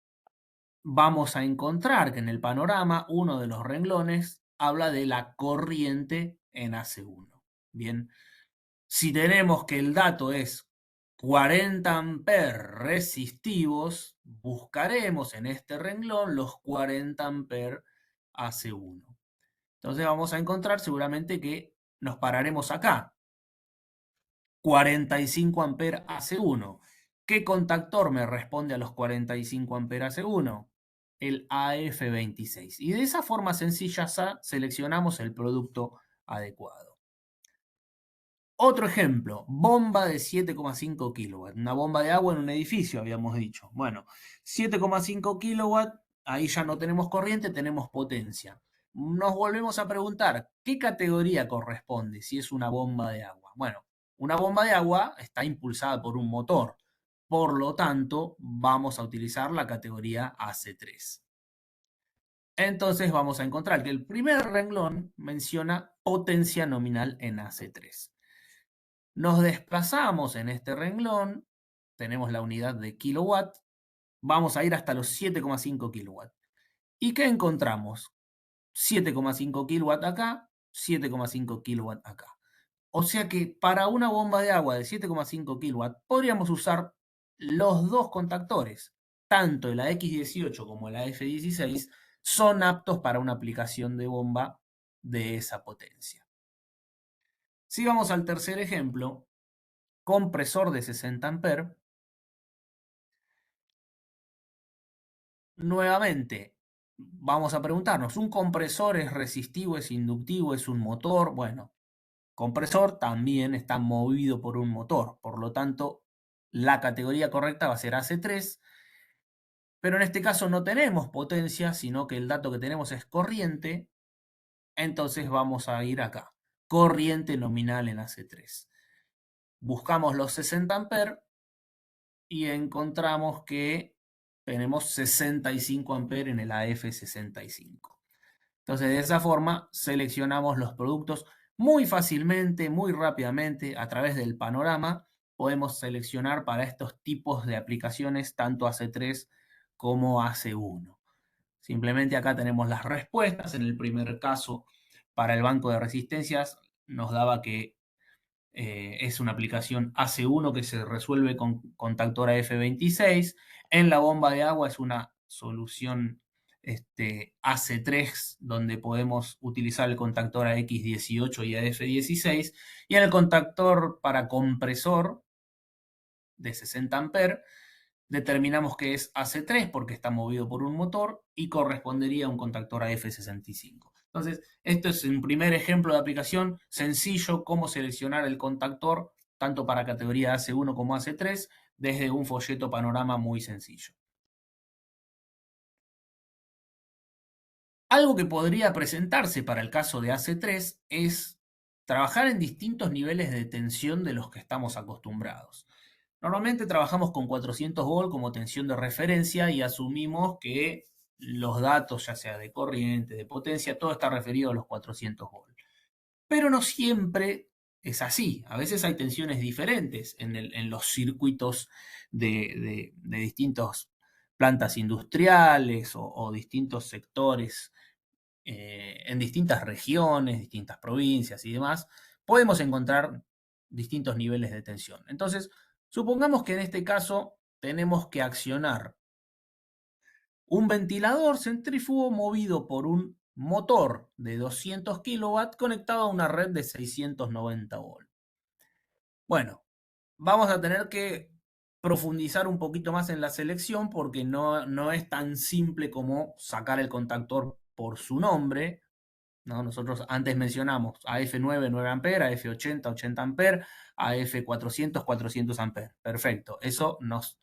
vamos a encontrar que en el panorama uno de los renglones habla de la corriente en AC1. Bien, si tenemos que el dato es 40 amperes resistivos, buscaremos en este renglón los 40 amperes AC1. Entonces vamos a encontrar seguramente que nos pararemos acá. 45 amperes AC1. ¿Qué contactor me responde a los 45 amperes AC1? El AF26. Y de esa forma sencilla seleccionamos el producto adecuado. Otro ejemplo, bomba de 7,5 kilowatts. Una bomba de agua en un edificio, habíamos dicho. Bueno, 7,5 kilowatts, ahí ya no tenemos corriente, tenemos potencia. Nos volvemos a preguntar, ¿qué categoría corresponde si es una bomba de agua? Bueno, una bomba de agua está impulsada por un motor. Por lo tanto, vamos a utilizar la categoría AC3. Entonces vamos a encontrar que el primer renglón menciona potencia nominal en AC3. Nos desplazamos en este renglón, tenemos la unidad de kilowatt, vamos a ir hasta los 7,5 kilowatts. ¿Y qué encontramos? 7,5 kilowatts acá, 7,5 kilowatts acá. O sea que para una bomba de agua de 7,5 kilowatts podríamos usar los dos contactores, tanto el AX18 como el AF16 son aptos para una aplicación de bomba de esa potencia. Si vamos al tercer ejemplo, compresor de 60 amperes, nuevamente vamos a preguntarnos, ¿un compresor es resistivo, es inductivo, es un motor? Bueno, compresor también está movido por un motor, por lo tanto, la categoría correcta va a ser AC3, pero en este caso no tenemos potencia, sino que el dato que tenemos es corriente, entonces vamos a ir acá, corriente nominal en AC3. Buscamos los 60 amperes y encontramos que tenemos 65 amperes en el AF65. Entonces, de esa forma, seleccionamos los productos muy fácilmente, muy rápidamente, a través del panorama. Podemos seleccionar para estos tipos de aplicaciones tanto AC3 como AC1. Simplemente acá tenemos las respuestas. En el primer caso, para el banco de resistencias, nos daba que es una aplicación AC1 que se resuelve con contactor AF26. En la bomba de agua es una solución AC3 donde podemos utilizar el contactor AX18 y AF16. Y en el contactor para compresor de 60 amperes determinamos que es AC3 porque está movido por un motor y correspondería a un contactor AF65. Entonces, esto es un primer ejemplo de aplicación sencillo, cómo seleccionar el contactor, tanto para categoría AC1 como AC3, desde un folleto panorama muy sencillo. Algo que podría presentarse para el caso de AC3 es trabajar en distintos niveles de tensión de los que estamos acostumbrados. Normalmente trabajamos con 400 volt como tensión de referencia y asumimos que los datos, ya sea de corriente, de potencia, todo está referido a los 400 volt. Pero no siempre es así. A veces hay tensiones diferentes en los circuitos de distintas plantas industriales o distintos sectores en distintas regiones, distintas provincias y demás. Podemos encontrar distintos niveles de tensión. Entonces, supongamos que en este caso tenemos que accionar un ventilador centrífugo movido por un motor de 200 kilowatts conectado a una red de 690 volts. Bueno, vamos a tener que profundizar un poquito más en la selección porque no es tan simple como sacar el contactor por su nombre, ¿no? Nosotros antes mencionamos AF9, 9 amperes, AF80, 80 amperes, AF400, 400 amperes. Perfecto, eso nos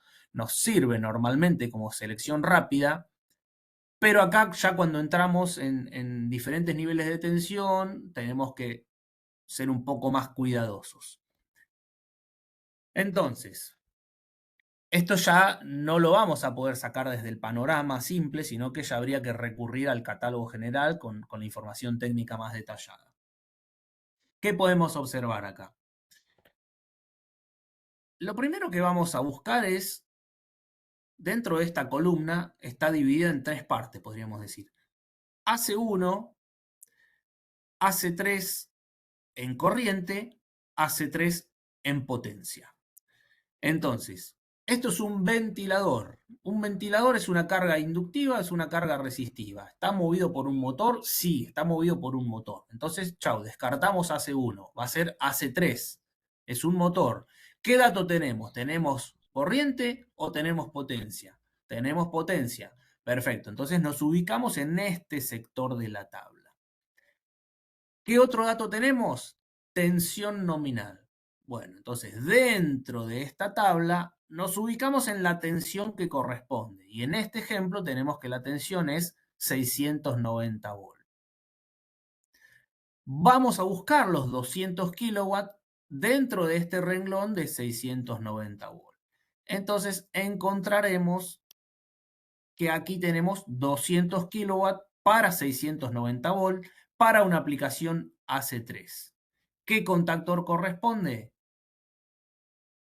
sirve normalmente como selección rápida, pero acá ya cuando entramos en diferentes niveles de tensión tenemos que ser un poco más cuidadosos. Entonces, esto ya no lo vamos a poder sacar desde el panorama simple, sino que ya habría que recurrir al catálogo general con la información técnica más detallada. ¿Qué podemos observar acá? Lo primero que vamos a buscar es dentro de esta columna está dividida en tres partes, podríamos decir. AC1, AC3 en corriente, AC3 en potencia. Entonces, esto es un ventilador. Un ventilador es una carga inductiva, es una carga resistiva. ¿Está movido por un motor? Sí, está movido por un motor. Entonces, chau, descartamos AC1. Va a ser AC3. Es un motor. ¿Qué dato tenemos? ¿Tenemos corriente o tenemos potencia? Tenemos potencia. Perfecto. Entonces nos ubicamos en este sector de la tabla. ¿Qué otro dato tenemos? Tensión nominal. Bueno, entonces dentro de esta tabla nos ubicamos en la tensión que corresponde. Y en este ejemplo tenemos que la tensión es 690 volts. Vamos a buscar los 200 kilowatts dentro de este renglón de 690 volts. Entonces encontraremos que aquí tenemos 200 kilowatts para 690 volts para una aplicación AC3. ¿Qué contactor corresponde?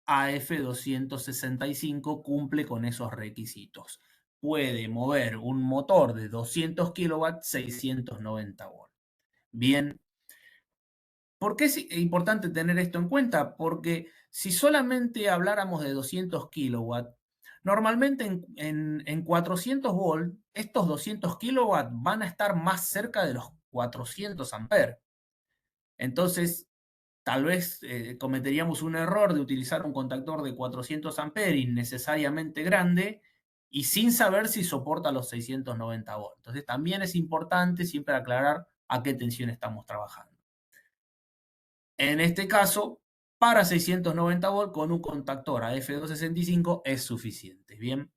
AF265 cumple con esos requisitos. Puede mover un motor de 200 kilowatts 690 volts. Bien, ¿por qué es importante tener esto en cuenta? Porque si solamente habláramos de 200 kilowatts, normalmente en 400 volts, estos 200 kilowatts van a estar más cerca de los 400 amperes. Entonces, tal vez cometeríamos un error de utilizar un contactor de 400 amperes innecesariamente grande y sin saber si soporta los 690 volts. Entonces, también es importante siempre aclarar a qué tensión estamos trabajando. En este caso, para 690 volts con un contactor a F265 es suficiente. Bien,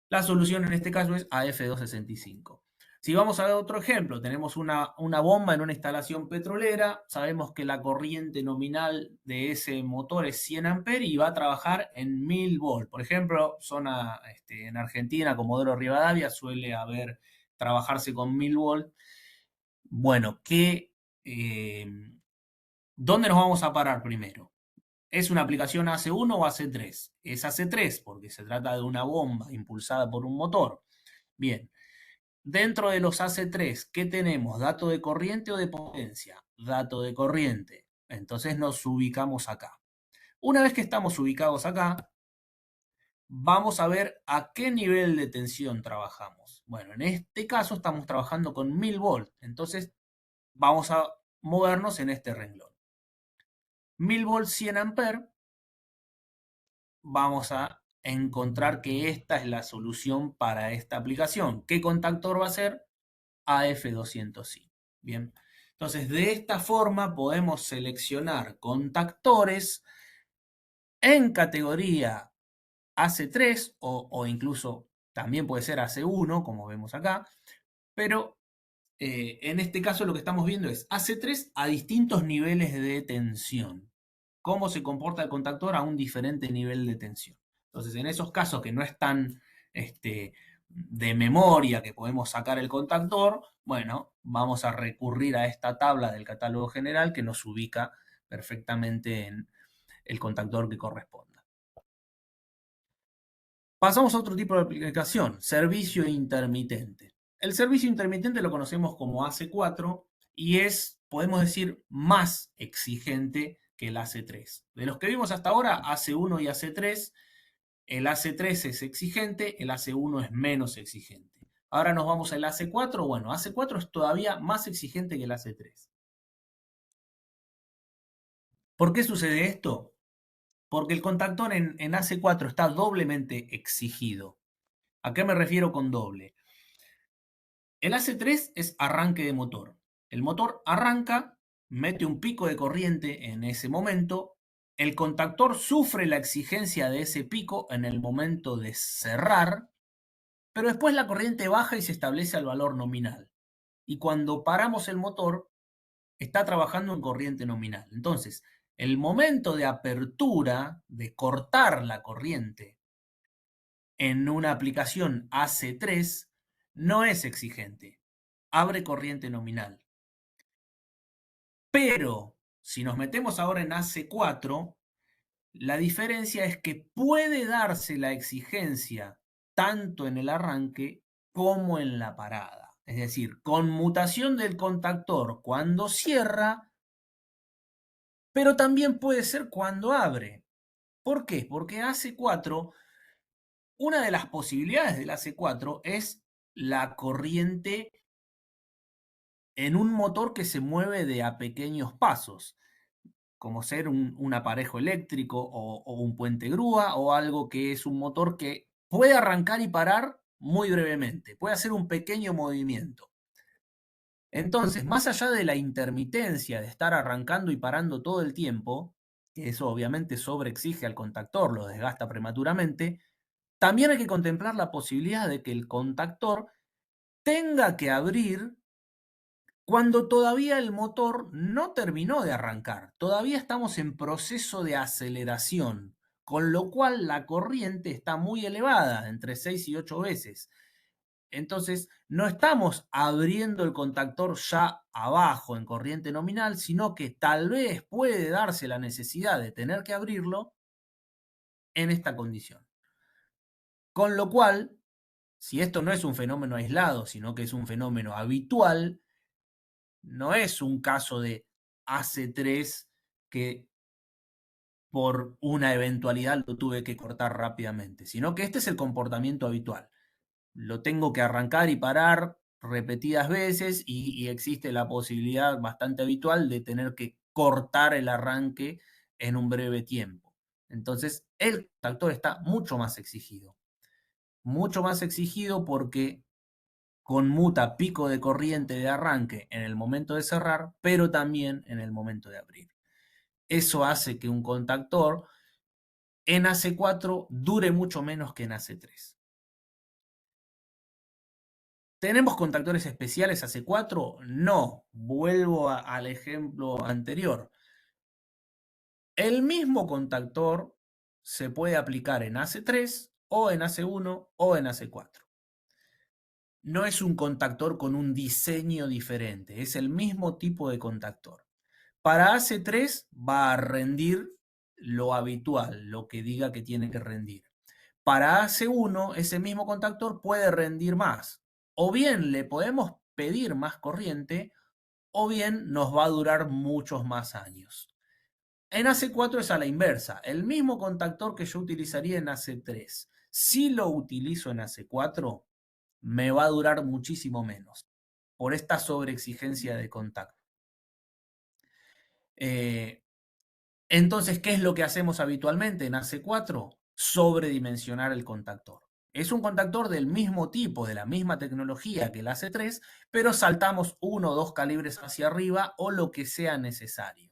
la solución en este caso es a F265. Si vamos a ver otro ejemplo, tenemos una bomba en una instalación petrolera, sabemos que la corriente nominal de ese motor es 100 amperes y va a trabajar en 1000 volts. Por ejemplo, en Argentina, Comodoro Rivadavia, suele trabajarse con 1000 volts. Bueno, ¿dónde nos vamos a parar primero? ¿Es una aplicación AC1 o AC3? Es AC3 porque se trata de una bomba impulsada por un motor. Bien, dentro de los AC3, ¿qué tenemos? ¿Dato de corriente o de potencia? Dato de corriente. Entonces nos ubicamos acá. Una vez que estamos ubicados acá, vamos a ver a qué nivel de tensión trabajamos. Bueno, en este caso estamos trabajando con 1000 volts. Entonces vamos a movernos en este renglón. 1000 volts 100 amperes. Vamos a encontrar que esta es la solución para esta aplicación. ¿Qué contactor va a ser? AF205. Bien, entonces de esta forma podemos seleccionar contactores en categoría AC3 o incluso también puede ser AC1, como vemos acá, pero en este caso lo que estamos viendo es AC3 a distintos niveles de tensión. Cómo se comporta el contactor a un diferente nivel de tensión. Entonces, en esos casos que no es tan de memoria que podemos sacar el contactor, bueno, vamos a recurrir a esta tabla del catálogo general que nos ubica perfectamente en el contactor que corresponda. Pasamos a otro tipo de aplicación, servicio intermitente. El servicio intermitente lo conocemos como AC4 y es, podemos decir, más exigente que el AC3. De los que vimos hasta ahora, AC1 y AC3, el AC3 es exigente, el AC1 es menos exigente. Ahora nos vamos al AC4. Bueno, AC4 es todavía más exigente que el AC3. ¿Por qué sucede esto? Porque el contactor en AC4 está doblemente exigido. ¿A qué me refiero con doble? El AC3 es arranque de motor. El motor arranca, mete un pico de corriente en ese momento, el contactor sufre la exigencia de ese pico en el momento de cerrar, pero después la corriente baja y se establece al valor nominal. Y cuando paramos el motor, está trabajando en corriente nominal. Entonces, el momento de apertura, de cortar la corriente en una aplicación AC3, no es exigente. Abre corriente nominal. Pero si nos metemos ahora en AC4, La diferencia es que puede darse la exigencia tanto en el arranque como en la parada. Es decir, conmutación del contactor cuando cierra, pero también puede ser cuando abre. ¿Por qué? Porque AC4, una de las posibilidades del AC4 es la corriente en un motor que se mueve de a pequeños pasos, como ser un aparejo eléctrico o un puente grúa o algo que es un motor que puede arrancar y parar muy brevemente, puede hacer un pequeño movimiento. Entonces, más allá de la intermitencia de estar arrancando y parando todo el tiempo, que eso obviamente sobreexige al contactor, lo desgasta prematuramente, también hay que contemplar la posibilidad de que el contactor tenga que abrir cuando todavía el motor no terminó de arrancar, todavía estamos en proceso de aceleración, con lo cual la corriente está muy elevada, entre 6 y 8 veces. Entonces, no estamos abriendo el contactor ya abajo en corriente nominal, sino que tal vez puede darse la necesidad de tener que abrirlo en esta condición. Con lo cual, si esto no es un fenómeno aislado, sino que es un fenómeno habitual, no es un caso de AC3 que por una eventualidad lo tuve que cortar rápidamente, sino que este es el comportamiento habitual. Lo tengo que arrancar y parar repetidas veces y existe la posibilidad bastante habitual de tener que cortar el arranque en un breve tiempo. Entonces, el contactor está mucho más exigido porque conmuta pico de corriente de arranque en el momento de cerrar, pero también en el momento de abrir. Eso hace que un contactor en AC4 dure mucho menos que en AC3. ¿Tenemos contactores especiales AC4? No. Vuelvo al ejemplo anterior. El mismo contactor se puede aplicar en AC3 o en AC1 o en AC4. No es un contactor con un diseño diferente, es el mismo tipo de contactor. Para AC3 va a rendir lo habitual, lo que diga que tiene que rendir. Para AC1, ese mismo contactor puede rendir más. O bien le podemos pedir más corriente, o bien nos va a durar muchos más años. En AC4 es a la inversa. El mismo contactor que yo utilizaría en AC3, si lo utilizo en AC4, me va a durar muchísimo menos por esta sobreexigencia de contacto. Entonces, ¿qué es lo que hacemos habitualmente en AC4? Sobredimensionar el contactor. Es un contactor del mismo tipo, de la misma tecnología que el AC3, pero saltamos uno o dos calibres hacia arriba o lo que sea necesario.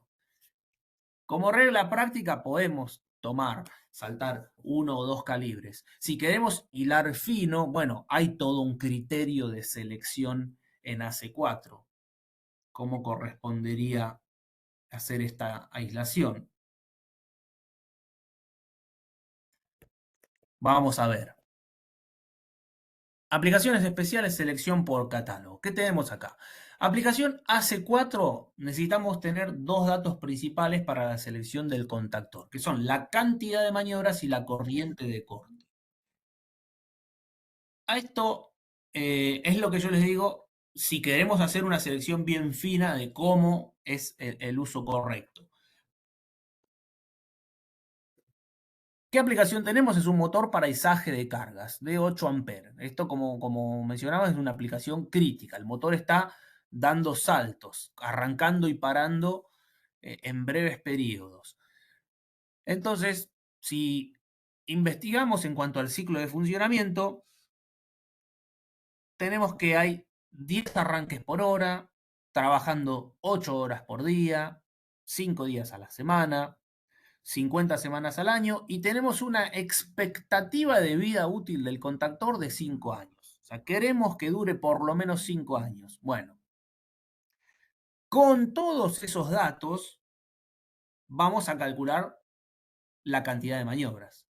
Como regla práctica podemos saltar uno o dos calibres. Si queremos hilar fino, bueno, hay todo un criterio de selección en AC4. ¿Cómo correspondería hacer esta aislación? Vamos a ver. Aplicaciones especiales, selección por catálogo. ¿Qué tenemos acá? Aplicación AC4, necesitamos tener dos datos principales para la selección del contactor, que son la cantidad de maniobras y la corriente de corte. A esto es lo que yo les digo si queremos hacer una selección bien fina de cómo es el uso correcto. ¿Qué aplicación tenemos? Es un motor para izaje de cargas de 8 amperes. Esto, como mencionaba, es una aplicación crítica. El motor está dando saltos, arrancando y parando en breves periodos. Entonces, si investigamos en cuanto al ciclo de funcionamiento, tenemos que hay 10 arranques por hora, trabajando 8 horas por día, 5 días a la semana, 50 semanas al año y tenemos una expectativa de vida útil del contactor de 5 años. O sea, queremos que dure por lo menos 5 años. Bueno, con todos esos datos vamos a calcular la cantidad de maniobras.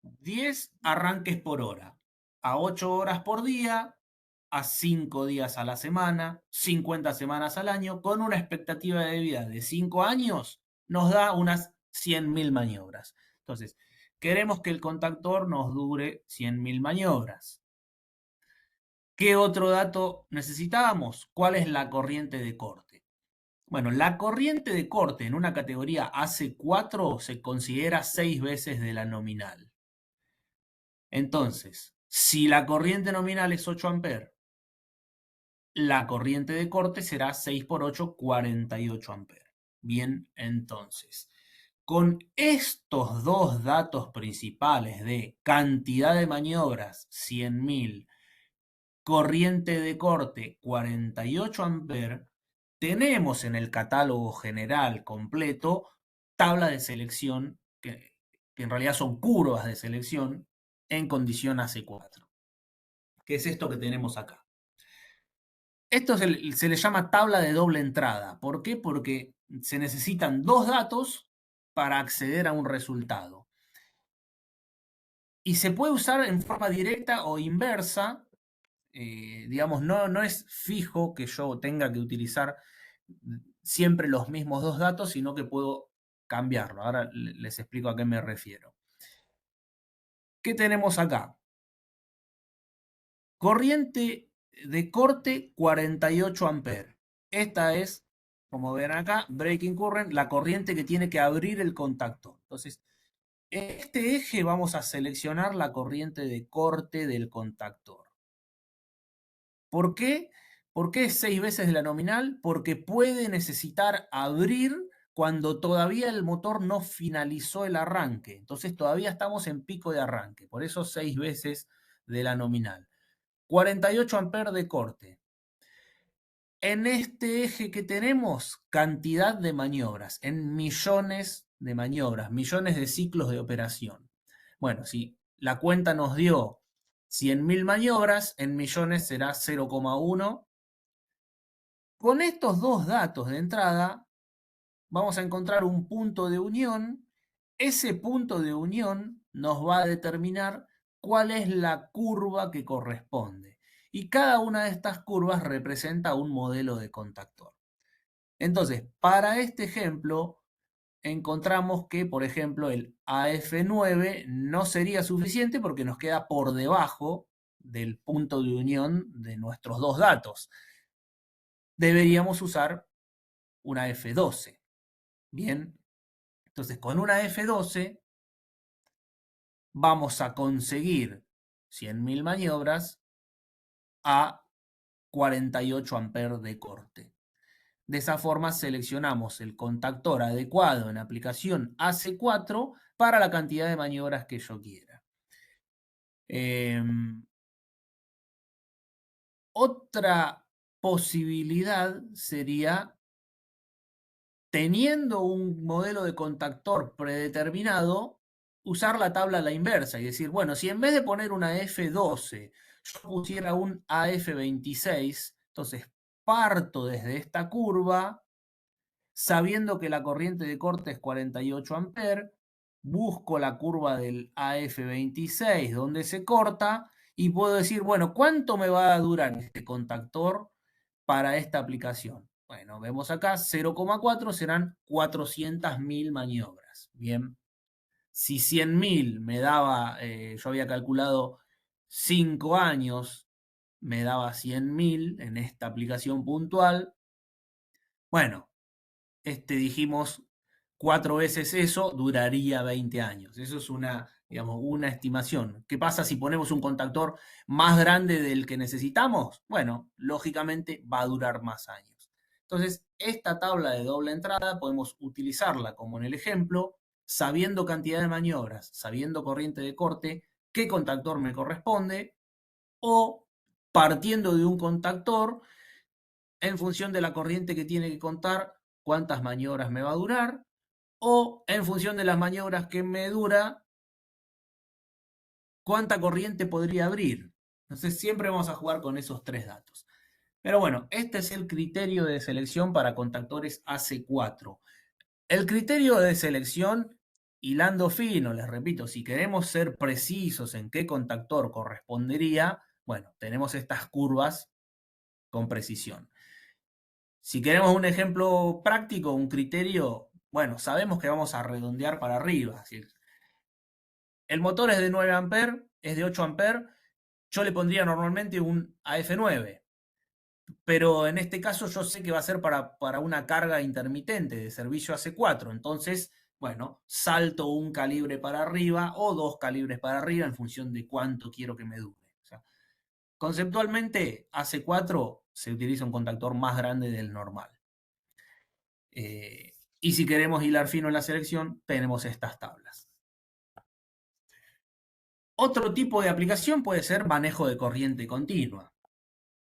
10 arranques por hora, a 8 horas por día, a 5 días a la semana, 50 semanas al año, con una expectativa de vida de 5 años, nos da unas 100.000 maniobras. Entonces, queremos que el contactor nos dure 100.000 maniobras. ¿Qué otro dato necesitábamos? ¿Cuál es la corriente de corte? Bueno, la corriente de corte en una categoría AC4 se considera 6 veces de la nominal. Entonces, si la corriente nominal es 8 amperes, la corriente de corte será 6 por 8, 48 amperes. Bien, entonces, con estos dos datos principales de cantidad de maniobras, 100.000, corriente de corte, 48 amperes, tenemos en el catálogo general completo tabla de selección, que en realidad son curvas de selección en condición AC4. ¿Qué es esto que tenemos acá? Esto se le llama tabla de doble entrada. ¿Por qué? Porque se necesitan dos datos para acceder a un resultado. Y se puede usar en forma directa o inversa. Digamos, no es fijo que yo tenga que utilizar siempre los mismos dos datos, sino que puedo cambiarlo. Ahora les explico a qué me refiero. ¿Qué tenemos acá? Corriente de corte 48 amperes. Esta es, como ven acá, breaking current, la corriente que tiene que abrir el contactor. Entonces, en este eje vamos a seleccionar la corriente de corte del contactor. ¿Por qué? ¿Por qué es 6 veces de la nominal? Porque puede necesitar abrir cuando todavía el motor no finalizó el arranque. Entonces todavía estamos en pico de arranque. Por eso 6 veces de la nominal. 48 amperes de corte. En este eje que tenemos, cantidad de maniobras, en millones de maniobras, millones de ciclos de operación. Bueno, si la cuenta nos dio 100.000 maniobras, en millones será 0,1. Con estos dos datos de entrada, vamos a encontrar un punto de unión. Ese punto de unión nos va a determinar cuál es la curva que corresponde. Y cada una de estas curvas representa un modelo de contactor. Entonces, para este ejemplo, encontramos que, por ejemplo, el AF9 no sería suficiente porque nos queda por debajo del punto de unión de nuestros dos datos. Deberíamos usar una F12. Bien, entonces con una F12 vamos a conseguir 100.000 maniobras a 48 amperes de corte. De esa forma seleccionamos el contactor adecuado en aplicación AC4 para la cantidad de maniobras que yo quiera. Otra posibilidad sería, teniendo un modelo de contactor predeterminado, usar la tabla a la inversa y decir, bueno, si en vez de poner una F12, yo pusiera un AF26, entonces parto desde esta curva, sabiendo que la corriente de corte es 48 amperes, busco la curva del AF26 donde se corta y puedo decir, bueno, ¿cuánto me va a durar este contactor para esta aplicación? Bueno, vemos acá 0,4 serán 400.000 maniobras. Bien, si 100.000 me daba, yo había calculado 5 años, me daba 100.000 en esta aplicación puntual. Bueno, dijimos 4 veces eso, duraría 20 años. Eso es digamos, una estimación. ¿Qué pasa si ponemos un contactor más grande del que necesitamos? Bueno, lógicamente va a durar más años. Entonces, esta tabla de doble entrada podemos utilizarla como en el ejemplo, sabiendo cantidad de maniobras, sabiendo corriente de corte, qué contactor me corresponde, o partiendo de un contactor, en función de la corriente que tiene que contar, cuántas maniobras me va a durar, o en función de las maniobras que me dura, cuánta corriente podría abrir. Entonces siempre vamos a jugar con esos tres datos. Pero bueno, este es el criterio de selección para contactores AC4. El criterio de selección, hilando fino, les repito, si queremos ser precisos en qué contactor correspondería, Bueno, tenemos estas curvas con precisión. Si queremos un ejemplo práctico, un criterio, bueno, sabemos que vamos a redondear para arriba. Es decir, el motor es de 9 amperes, es de 8 amperes, yo le pondría normalmente un AF9, pero en este caso yo sé que va a ser para una carga intermitente de servicio AC4, entonces, bueno, salto un calibre para arriba o dos calibres para arriba en función de cuánto quiero que me dure. O sea, conceptualmente, AC4 se utiliza un contactor más grande del normal. Y si queremos hilar fino en la selección, tenemos estas tablas. Otro tipo de aplicación puede ser manejo de corriente continua.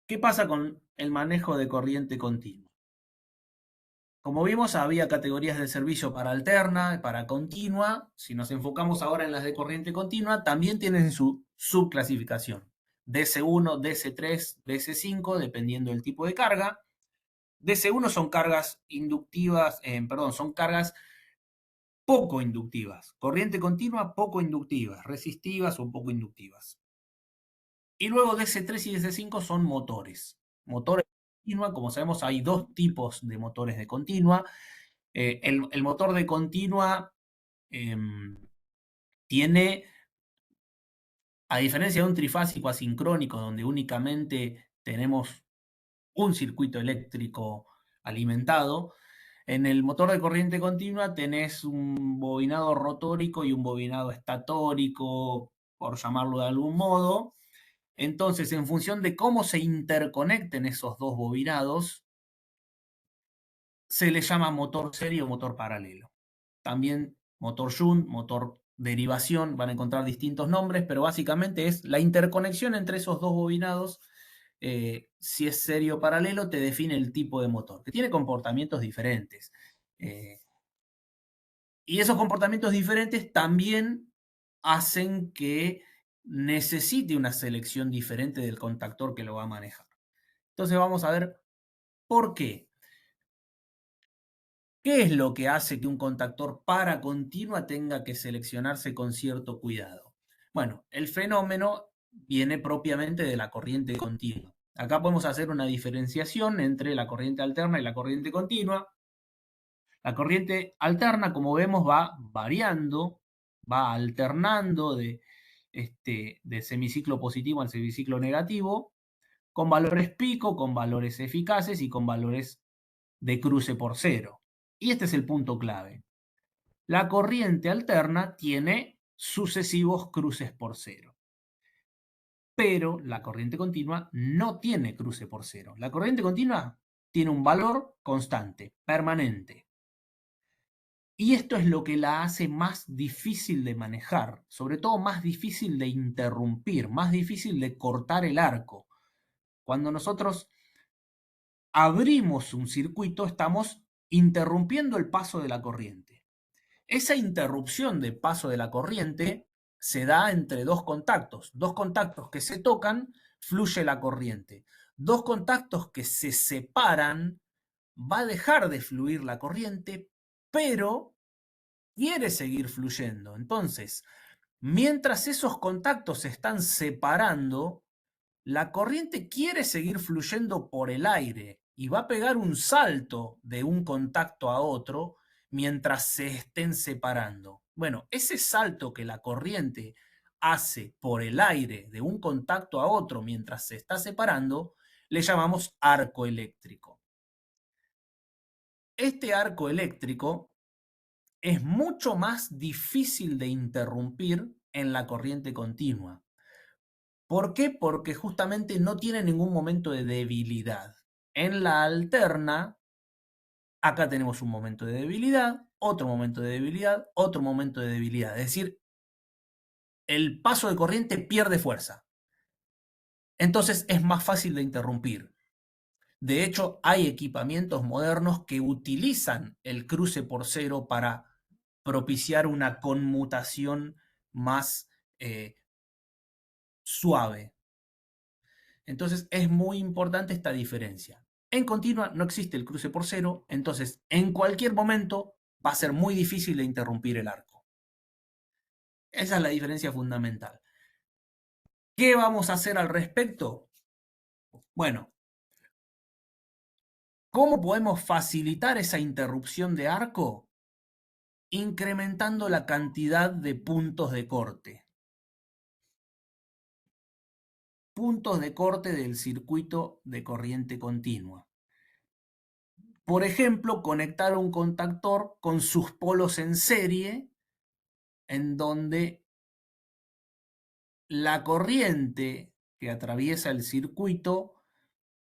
¿Qué pasa con el manejo de corriente continua? Como vimos, había categorías de servicio para alterna, para continua. Si nos enfocamos ahora en las de corriente continua, también tienen su subclasificación. DC1, DC3, DC5, dependiendo del tipo de carga. DC1 son cargas inductivas, perdón, son cargas poco inductivas. Corriente continua, poco inductivas, resistivas o poco inductivas. Y luego DC3 y DC5 son motores. Motores de continua, como sabemos, hay dos tipos de motores de continua. El motor de continua eh, tiene, a diferencia de un trifásico asincrónico, donde únicamente tenemos un circuito eléctrico alimentado, en el motor de corriente continua tenés un bobinado rotórico y un bobinado estatórico, por llamarlo de algún modo. Entonces, en función de cómo se interconecten esos dos bobinados, se le llama motor serie o motor paralelo. También motor shunt, motor derivación, van a encontrar distintos nombres, pero básicamente es la interconexión entre esos dos bobinados. Si es serie o paralelo, te define el tipo de motor, que tiene comportamientos diferentes. Y esos comportamientos diferentes también hacen que necesite una selección diferente del contactor que lo va a manejar. Entonces vamos a ver por qué. ¿Qué es lo que hace que un contactor para continua tenga que seleccionarse con cierto cuidado? Bueno, el fenómeno viene propiamente de la corriente continua. Acá podemos hacer una diferenciación entre la corriente alterna y la corriente continua. La corriente alterna, como vemos, va variando, va alternando de semiciclo positivo al semiciclo negativo, con valores pico, con valores eficaces y con valores de cruce por cero. Y este es el punto clave. La corriente alterna tiene sucesivos cruces por cero, pero la corriente continua no tiene cruce por cero. La corriente continua tiene un valor constante, permanente. Y esto es lo que la hace más difícil de manejar, sobre todo más difícil de interrumpir, más difícil de cortar el arco. Cuando nosotros abrimos un circuito, estamos interrumpiendo el paso de la corriente. Esa interrupción de paso de la corriente se da entre dos contactos que se tocan, fluye la corriente. Dos contactos que se separan, va a dejar de fluir la corriente, pero quiere seguir fluyendo. Entonces, mientras esos contactos se están separando, la corriente quiere seguir fluyendo por el aire y va a pegar un salto de un contacto a otro mientras se estén separando. Bueno, ese salto que la corriente hace por el aire de un contacto a otro mientras se está separando, le llamamos arco eléctrico. Este arco eléctrico es mucho más difícil de interrumpir en la corriente continua. ¿Por qué? Porque justamente no tiene ningún momento de debilidad. En la alterna, acá tenemos un momento de debilidad, otro momento de debilidad, otro momento de debilidad. Es decir, el paso de corriente pierde fuerza. Entonces es más fácil de interrumpir. De hecho, hay equipamientos modernos que utilizan el cruce por cero para propiciar una conmutación más suave. Entonces es muy importante esta diferencia. En continua no existe el cruce por cero, entonces en cualquier momento va a ser muy difícil de interrumpir el arco. Esa es la diferencia fundamental. ¿Qué vamos a hacer al respecto? Bueno, ¿cómo podemos facilitar esa interrupción de arco? Incrementando la cantidad de puntos de corte. Puntos de corte del circuito de corriente continua. Por ejemplo, conectar un contactor con sus polos en serie, en donde la corriente que atraviesa el circuito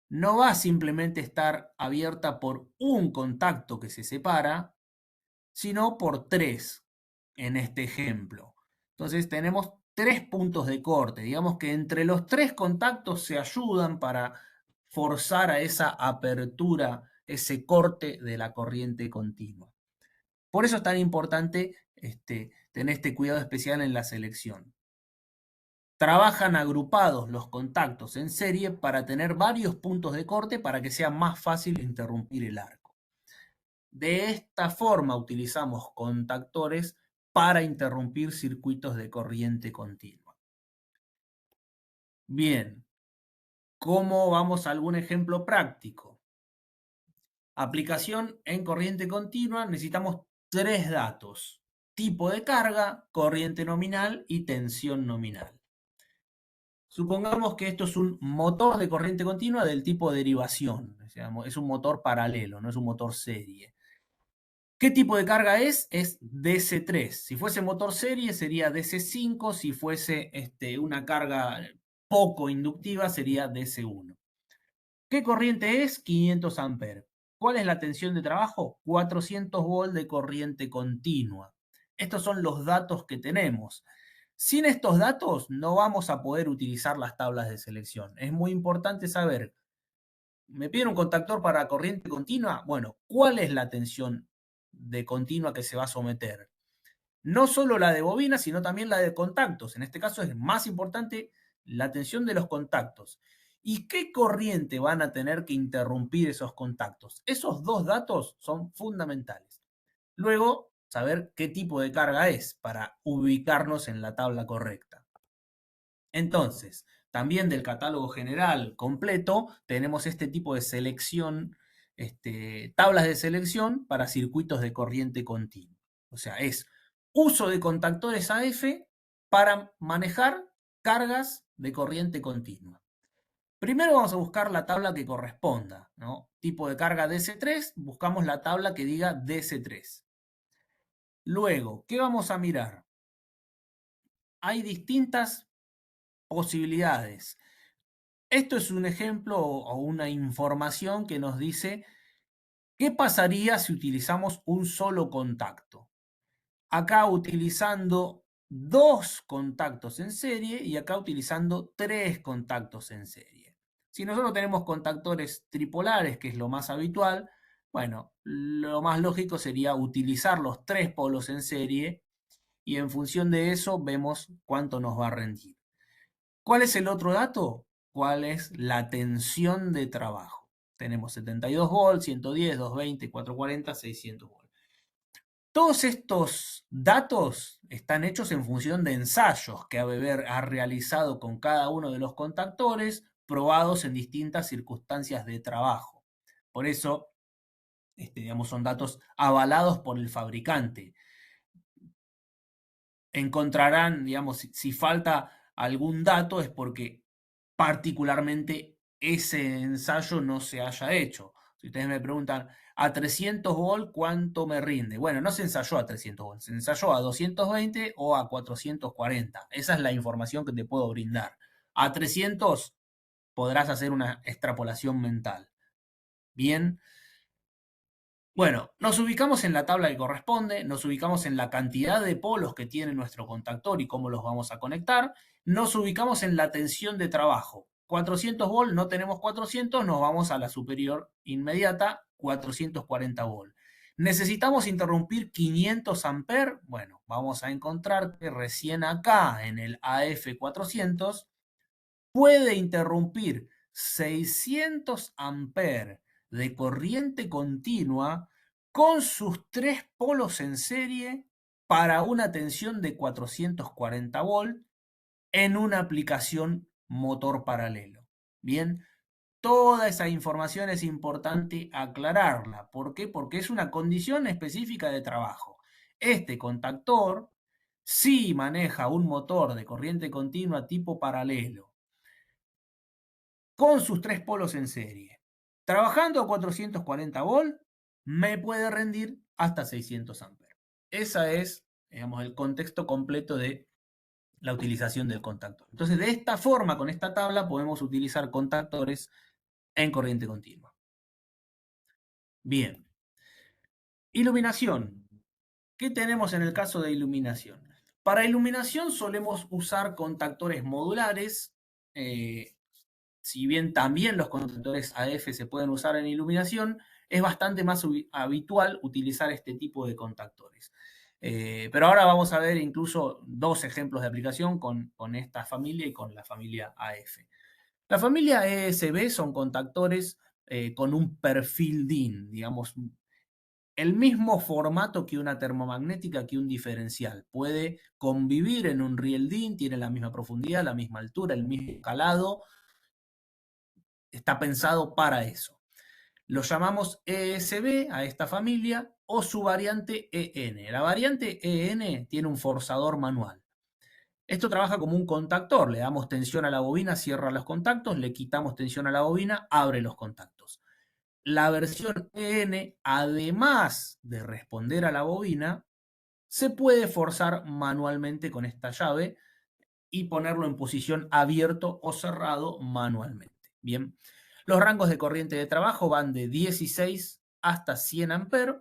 no va a simplemente estar abierta por un contacto que se separa, sino por tres en este ejemplo. Entonces tenemos tres puntos de corte. Digamos que entre los tres contactos se ayudan para forzar a esa apertura, ese corte de la corriente continua. Por eso es tan importante tener este cuidado especial en la selección. Trabajan agrupados los contactos en serie para tener varios puntos de corte para que sea más fácil interrumpir el arco. De esta forma utilizamos contactores para interrumpir circuitos de corriente continua. Bien, ¿cómo vamos a algún ejemplo práctico? Aplicación en corriente continua, necesitamos tres datos: tipo de carga, corriente nominal y tensión nominal. Supongamos que esto es un motor de corriente continua del tipo derivación, es un motor paralelo, no es un motor serie. ¿Qué tipo de carga es? Es DC3. Si fuese motor serie sería DC5, si fuese una carga poco inductiva sería DC1. ¿Qué corriente es? 500 amperes. ¿Cuál es la tensión de trabajo? 400 volts de corriente continua. Estos son los datos que tenemos. Sin estos datos no vamos a poder utilizar las tablas de selección. Es muy importante saber, me piden un contactor para corriente continua. Bueno, ¿cuál es la tensión de continua que se va a someter? No solo la de bobina, sino también la de contactos. En este caso es más importante la tensión de los contactos. ¿Y qué corriente van a tener que interrumpir esos contactos? Esos dos datos son fundamentales. Luego, saber qué tipo de carga es para ubicarnos en la tabla correcta. Entonces, también del catálogo general completo tenemos este tipo de selección, tablas de selección para circuitos de corriente continua. O sea, es uso de contactores AF para manejar cargas de corriente continua. Primero vamos a buscar la tabla que corresponda, ¿no? Tipo de carga DC3, buscamos la tabla que diga DC3. Luego, ¿qué vamos a mirar? Hay distintas posibilidades. Esto es un ejemplo o una información que nos dice qué pasaría si utilizamos un solo contacto. Acá utilizando dos contactos en serie y acá utilizando tres contactos en serie. Si nosotros tenemos contactores tripolares, que es lo más habitual, bueno, lo más lógico sería utilizar los tres polos en serie y en función de eso vemos cuánto nos va a rendir. ¿Cuál es el otro dato? ¿Cuál es la tensión de trabajo? Tenemos 72 volts, 110, 220, 440, 600 volts. Todos estos datos están hechos en función de ensayos que ABB ha realizado con cada uno de los contactores, probados en distintas circunstancias de trabajo. Por eso, digamos, son datos avalados por el fabricante. Encontrarán, digamos, si falta algún dato es porque particularmente ese ensayo no se haya hecho. Si ustedes me preguntan, a 300 volts, ¿cuánto me rinde? Bueno, no se ensayó a 300 volts, se ensayó a 220 o a 440. Esa es la información que te puedo brindar. A 300 podrás hacer una extrapolación mental. Bien. Bueno, nos ubicamos en la tabla que corresponde, nos ubicamos en la cantidad de polos que tiene nuestro contactor y cómo los vamos a conectar, nos ubicamos en la tensión de trabajo. 400 volts, no tenemos 400, nos vamos a la superior inmediata, 440 volts. ¿Necesitamos interrumpir 500 amperes? Bueno, vamos a encontrar que recién acá en el AF400 puede interrumpir 600 amperes de corriente continua con sus tres polos en serie para una tensión de 440 volts en una aplicación motor paralelo. Bien, toda esa información es importante aclararla. ¿Por qué? Porque es una condición específica de trabajo. Este contactor sí maneja un motor de corriente continua tipo paralelo, con sus 3 polos en serie. Trabajando a 440 volt, me puede rendir hasta 600 amperes. Ese es, digamos, el contexto completo de la utilización del contactor. Entonces, de esta forma, con esta tabla, podemos utilizar contactores en corriente continua. Bien. Iluminación. ¿Qué tenemos en el caso de iluminación? Para iluminación solemos usar contactores modulares. Si bien también los contactores AF se pueden usar en iluminación, es bastante más habitual utilizar este tipo de contactores. Pero ahora vamos a ver incluso dos ejemplos de aplicación con esta familia y con la familia AF. La familia ESB son contactores con un perfil DIN, digamos, el mismo formato que una termomagnética, que un diferencial. Puede convivir en un riel DIN, tiene la misma profundidad, la misma altura, el mismo calado. Está pensado para eso. Lo llamamos ESB a esta familia o su variante EN. La variante EN tiene un forzador manual. Esto trabaja como un contactor. Le damos tensión a la bobina, cierra los contactos, le quitamos tensión a la bobina, abre los contactos. La versión EN, además de responder a la bobina, se puede forzar manualmente con esta llave y ponerlo en posición abierto o cerrado manualmente. Bien, los rangos de corriente de trabajo van de 16 hasta 100 amperes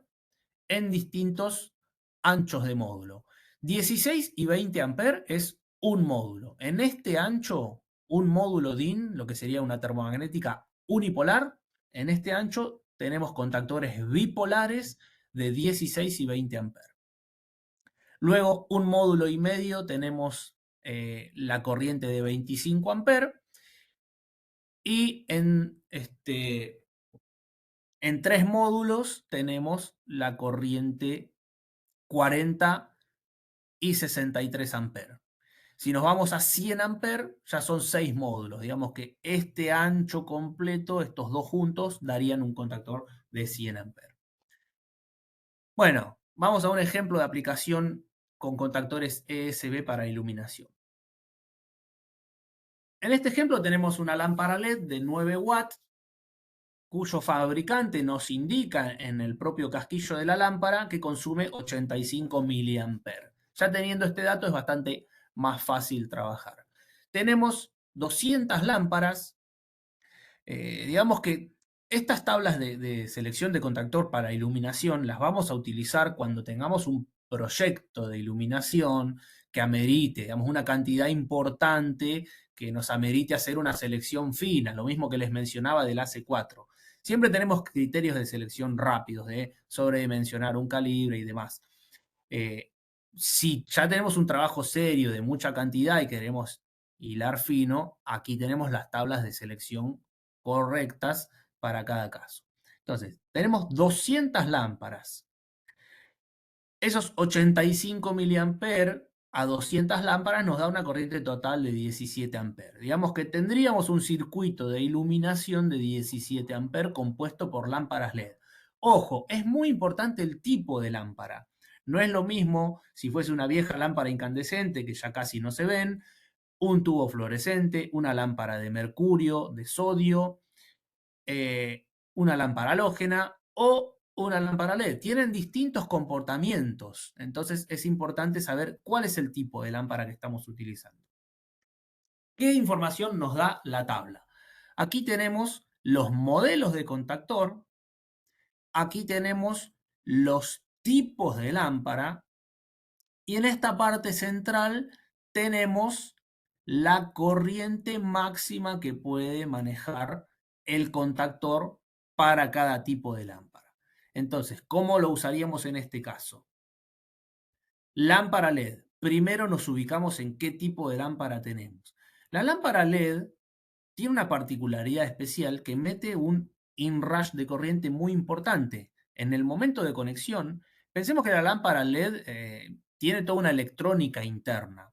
en distintos anchos de módulo. 16 y 20 amperes es un módulo. En este ancho, un módulo DIN, lo que sería una termomagnética unipolar, en este ancho tenemos contactores bipolares de 16 y 20 amperes. Luego, un módulo y medio tenemos la corriente de 25 amperes y en 3 módulos tenemos la corriente 40 y 63 amperes. Si nos vamos a 100 amperes, ya son 6 módulos. Digamos que este ancho completo, estos dos juntos, darían un contactor de 100 amperes. Bueno, vamos a un ejemplo de aplicación con contactores ESB para iluminación. En este ejemplo tenemos una lámpara LED de 9 watts, cuyo fabricante nos indica en el propio casquillo de la lámpara que consume 85 miliamperes. Ya teniendo este dato es bastante más fácil trabajar. Tenemos 200 lámparas. Digamos que estas tablas de selección de contactor para iluminación las vamos a utilizar cuando tengamos un proyecto de iluminación que amerite, digamos, una cantidad importante que nos amerite hacer una selección fina, lo mismo que les mencionaba del AC4. Siempre tenemos criterios de selección rápidos, de sobredimensionar un calibre y demás. Si ya tenemos un trabajo serio de mucha cantidad y queremos hilar fino, aquí tenemos las tablas de selección correctas para cada caso. Entonces, tenemos 200 lámparas. Esos 85 miliamperes a 200 lámparas nos da una corriente total de 17 amperes. Digamos que tendríamos un circuito de iluminación de 17 amperes compuesto por lámparas LED. Ojo, es muy importante el tipo de lámpara. No es lo mismo si fuese una vieja lámpara incandescente, que ya casi no se ven, un tubo fluorescente, una lámpara de mercurio, de sodio, una lámpara halógena o una lámpara LED. Tienen distintos comportamientos, entonces es importante saber cuál es el tipo de lámpara que estamos utilizando. ¿Qué información nos da la tabla? Aquí tenemos los modelos de contactor, aquí tenemos los tipos de lámpara y en esta parte central tenemos la corriente máxima que puede manejar el contactor para cada tipo de lámpara. Entonces, ¿cómo lo usaríamos en este caso? Lámpara LED. Primero nos ubicamos en qué tipo de lámpara tenemos. La lámpara LED tiene una particularidad especial que mete un inrush de corriente muy importante. En el momento de conexión, pensemos que la lámpara LED tiene toda una electrónica interna.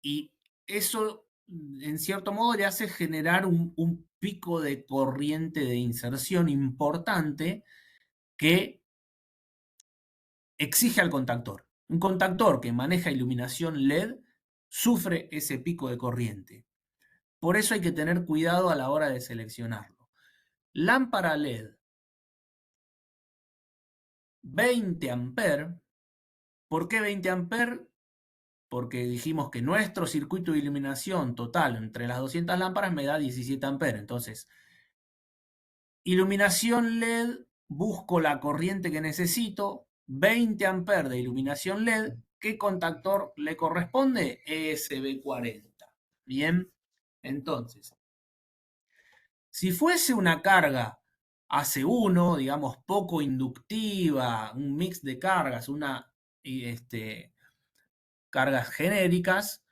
Y eso en cierto modo le hace generar un pico de corriente de inserción importante que exige al contactor. Un contactor que maneja iluminación LED sufre ese pico de corriente. Por eso hay que tener cuidado a la hora de seleccionarlo. Lámpara LED 20 amperes. ¿Por qué 20 amperes? Porque dijimos que nuestro circuito de iluminación total entre las 200 lámparas me da 17 amperes. Entonces, iluminación LED, busco la corriente que necesito, 20 amperes de iluminación LED. ¿Qué contactor le corresponde? ESB40. Bien, entonces, si fuese una carga AC1, digamos, poco inductiva, un mix de cargas, cargas genéricas,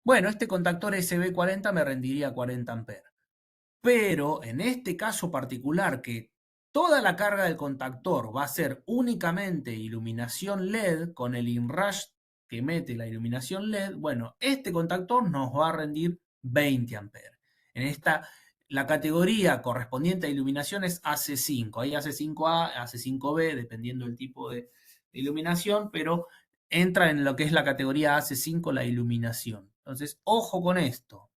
bueno, este contactor SB40 me rendiría 40 amperes. Pero en este caso particular, que toda la carga del contactor va a ser únicamente iluminación LED con el inrush que mete la iluminación LED, bueno, este contactor nos va a rendir 20 amperes. En esta, la categoría correspondiente a iluminación es AC5. Hay AC5A, AC5B, dependiendo del tipo de iluminación, pero entra en lo que es la categoría AC5 la iluminación. Entonces, ojo con esto.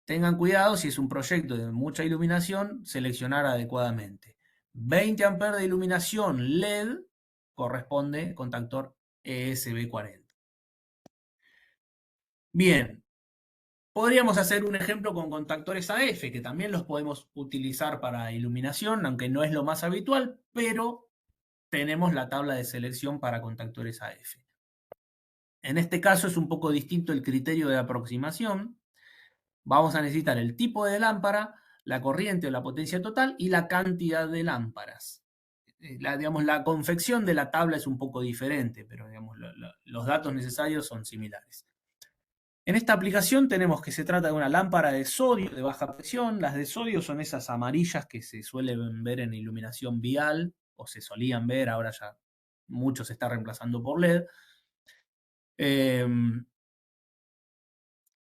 Tengan cuidado si es un proyecto de mucha iluminación, seleccionar adecuadamente. 20 amperes de iluminación LED corresponde contactor ESB40. Bien, podríamos hacer un ejemplo con contactores AF, que también los podemos utilizar para iluminación, aunque no es lo más habitual, pero tenemos la tabla de selección para contactores AF. En este caso es un poco distinto el criterio de aproximación. Vamos a necesitar el tipo de lámpara, la corriente o la potencia total y la cantidad de lámparas. La confección de la tabla es un poco diferente, pero digamos, los datos necesarios son similares. En esta aplicación tenemos que se trata de una lámpara de sodio de baja presión. Las de sodio son esas amarillas que se suelen ver en iluminación vial, o se solían ver, ahora ya mucho se está reemplazando por LED.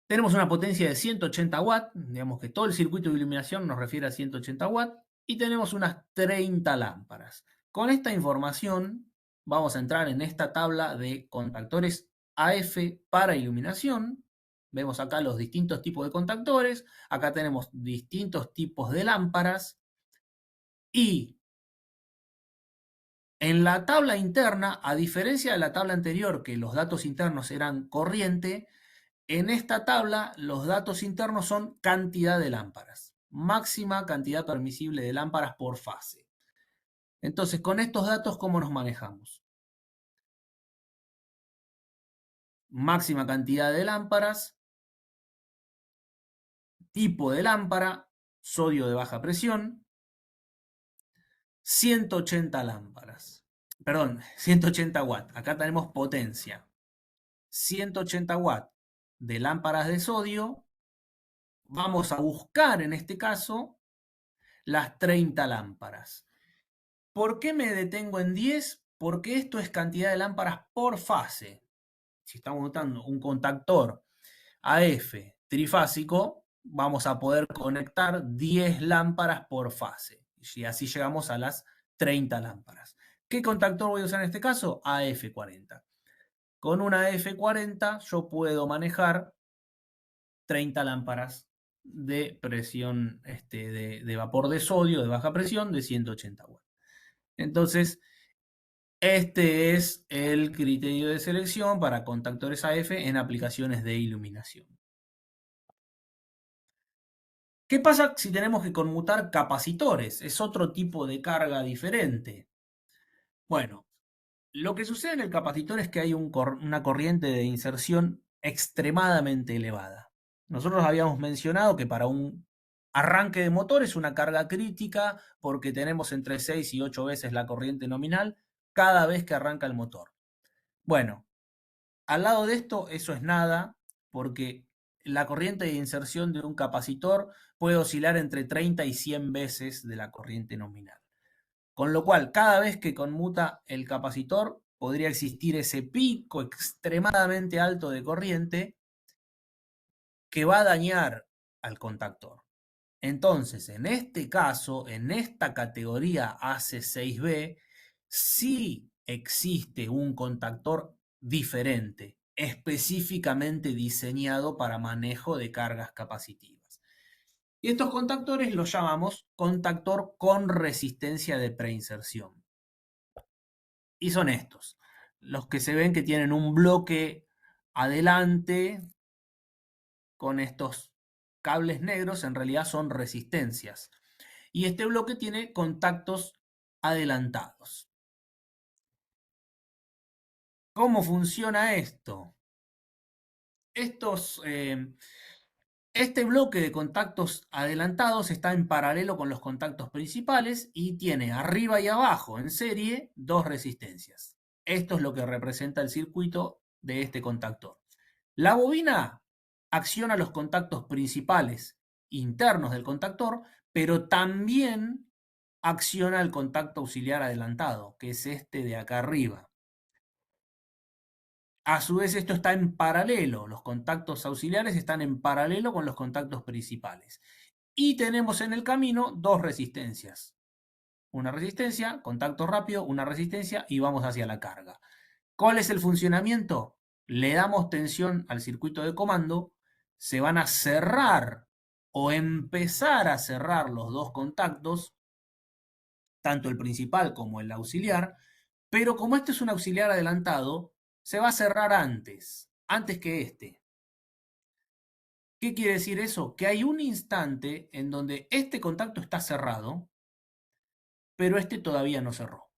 Tenemos una potencia de 180 watts, digamos que todo el circuito de iluminación nos refiere a 180 watts, y tenemos unas 30 lámparas. Con esta información vamos a entrar en esta tabla de contactores AF para iluminación. Vemos acá los distintos tipos de contactores, acá tenemos distintos tipos de lámparas, y en la tabla interna, a diferencia de la tabla anterior, que los datos internos eran corriente, en esta tabla los datos internos son cantidad de lámparas, máxima cantidad permisible de lámparas por fase. Entonces, con estos datos, ¿cómo nos manejamos? Máxima cantidad de lámparas, tipo de lámpara, sodio de baja presión, 180 lámparas. Perdón, 180 watts. Acá tenemos potencia. 180 watts de lámparas de sodio. Vamos a buscar en este caso las 30 lámparas. ¿Por qué me detengo en 10? Porque esto es cantidad de lámparas por fase. Si estamos notando un contactor AF trifásico, vamos a poder conectar 10 lámparas por fase. Y así llegamos a las 30 lámparas. ¿Qué contactor voy a usar en este caso? AF40. Con una AF40 yo puedo manejar 30 lámparas de presión, de vapor de sodio de baja presión de 180 watts. Entonces, este es el criterio de selección para contactores AF en aplicaciones de iluminación. ¿Qué pasa si tenemos que conmutar capacitores? Es otro tipo de carga diferente. Bueno, lo que sucede en el capacitor es que hay una corriente de inserción extremadamente elevada. Nosotros habíamos mencionado que para un arranque de motor es una carga crítica porque tenemos entre 6 y 8 veces la corriente nominal cada vez que arranca el motor. Bueno, al lado de esto, eso es nada, porque la corriente de inserción de un capacitor puede oscilar entre 30 y 100 veces de la corriente nominal. Con lo cual, cada vez que conmuta el capacitor, podría existir ese pico extremadamente alto de corriente que va a dañar al contactor. Entonces, en este caso, en esta categoría AC6B, sí existe un contactor diferente, específicamente diseñado para manejo de cargas capacitivas. Y estos contactores los llamamos contactor con resistencia de preinserción. Y son estos, los que se ven que tienen un bloque adelante con estos cables negros, en realidad son resistencias. Y este bloque tiene contactos adelantados. ¿Cómo funciona esto? Este bloque de contactos adelantados está en paralelo con los contactos principales y tiene arriba y abajo en serie dos resistencias. Esto es lo que representa el circuito de este contactor. La bobina acciona los contactos principales internos del contactor, pero también acciona el contacto auxiliar adelantado, que es este de acá arriba. A su vez, esto está en paralelo, los contactos auxiliares están en paralelo con los contactos principales. Y tenemos en el camino dos resistencias. Una resistencia, contacto rápido, una resistencia y vamos hacia la carga. ¿Cuál es el funcionamiento? Le damos tensión al circuito de comando, se van a cerrar o empezar a cerrar los dos contactos, tanto el principal como el auxiliar, pero como este es un auxiliar adelantado, se va a cerrar antes que este. ¿Qué quiere decir eso? Que hay un instante en donde este contacto está cerrado, pero este todavía no cerró.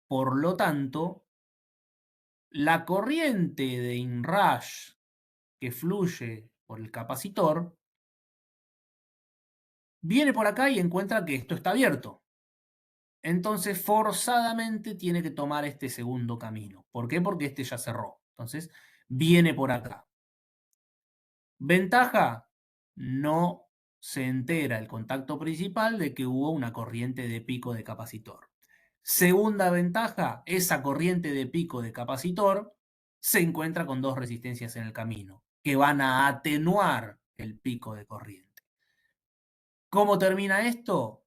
Por lo tanto, la corriente de inrush que fluye por el capacitor viene por acá y encuentra que esto está abierto. Entonces, forzadamente tiene que tomar este segundo camino. ¿Por qué? Porque este ya cerró. Entonces, viene por acá. Ventaja, no se entera el contacto principal de que hubo una corriente de pico de capacitor. Segunda ventaja, esa corriente de pico de capacitor se encuentra con dos resistencias en el camino, que van a atenuar el pico de corriente. ¿Cómo termina esto?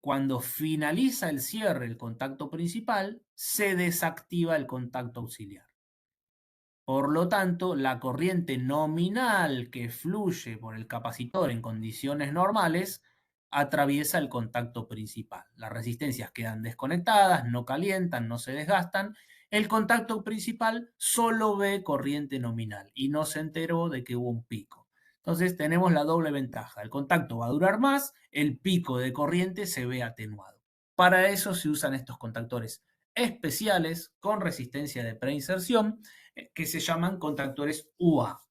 Cuando finaliza el cierre el contacto principal, se desactiva el contacto auxiliar. Por lo tanto, la corriente nominal que fluye por el capacitor en condiciones normales atraviesa el contacto principal. Las resistencias quedan desconectadas, no calientan, no se desgastan. El contacto principal solo ve corriente nominal y no se enteró de que hubo un pico. Entonces tenemos la doble ventaja. El contacto va a durar más, el pico de corriente se ve atenuado. Para eso se usan estos contactores especiales con resistencia de preinserción que se llaman contactores UA.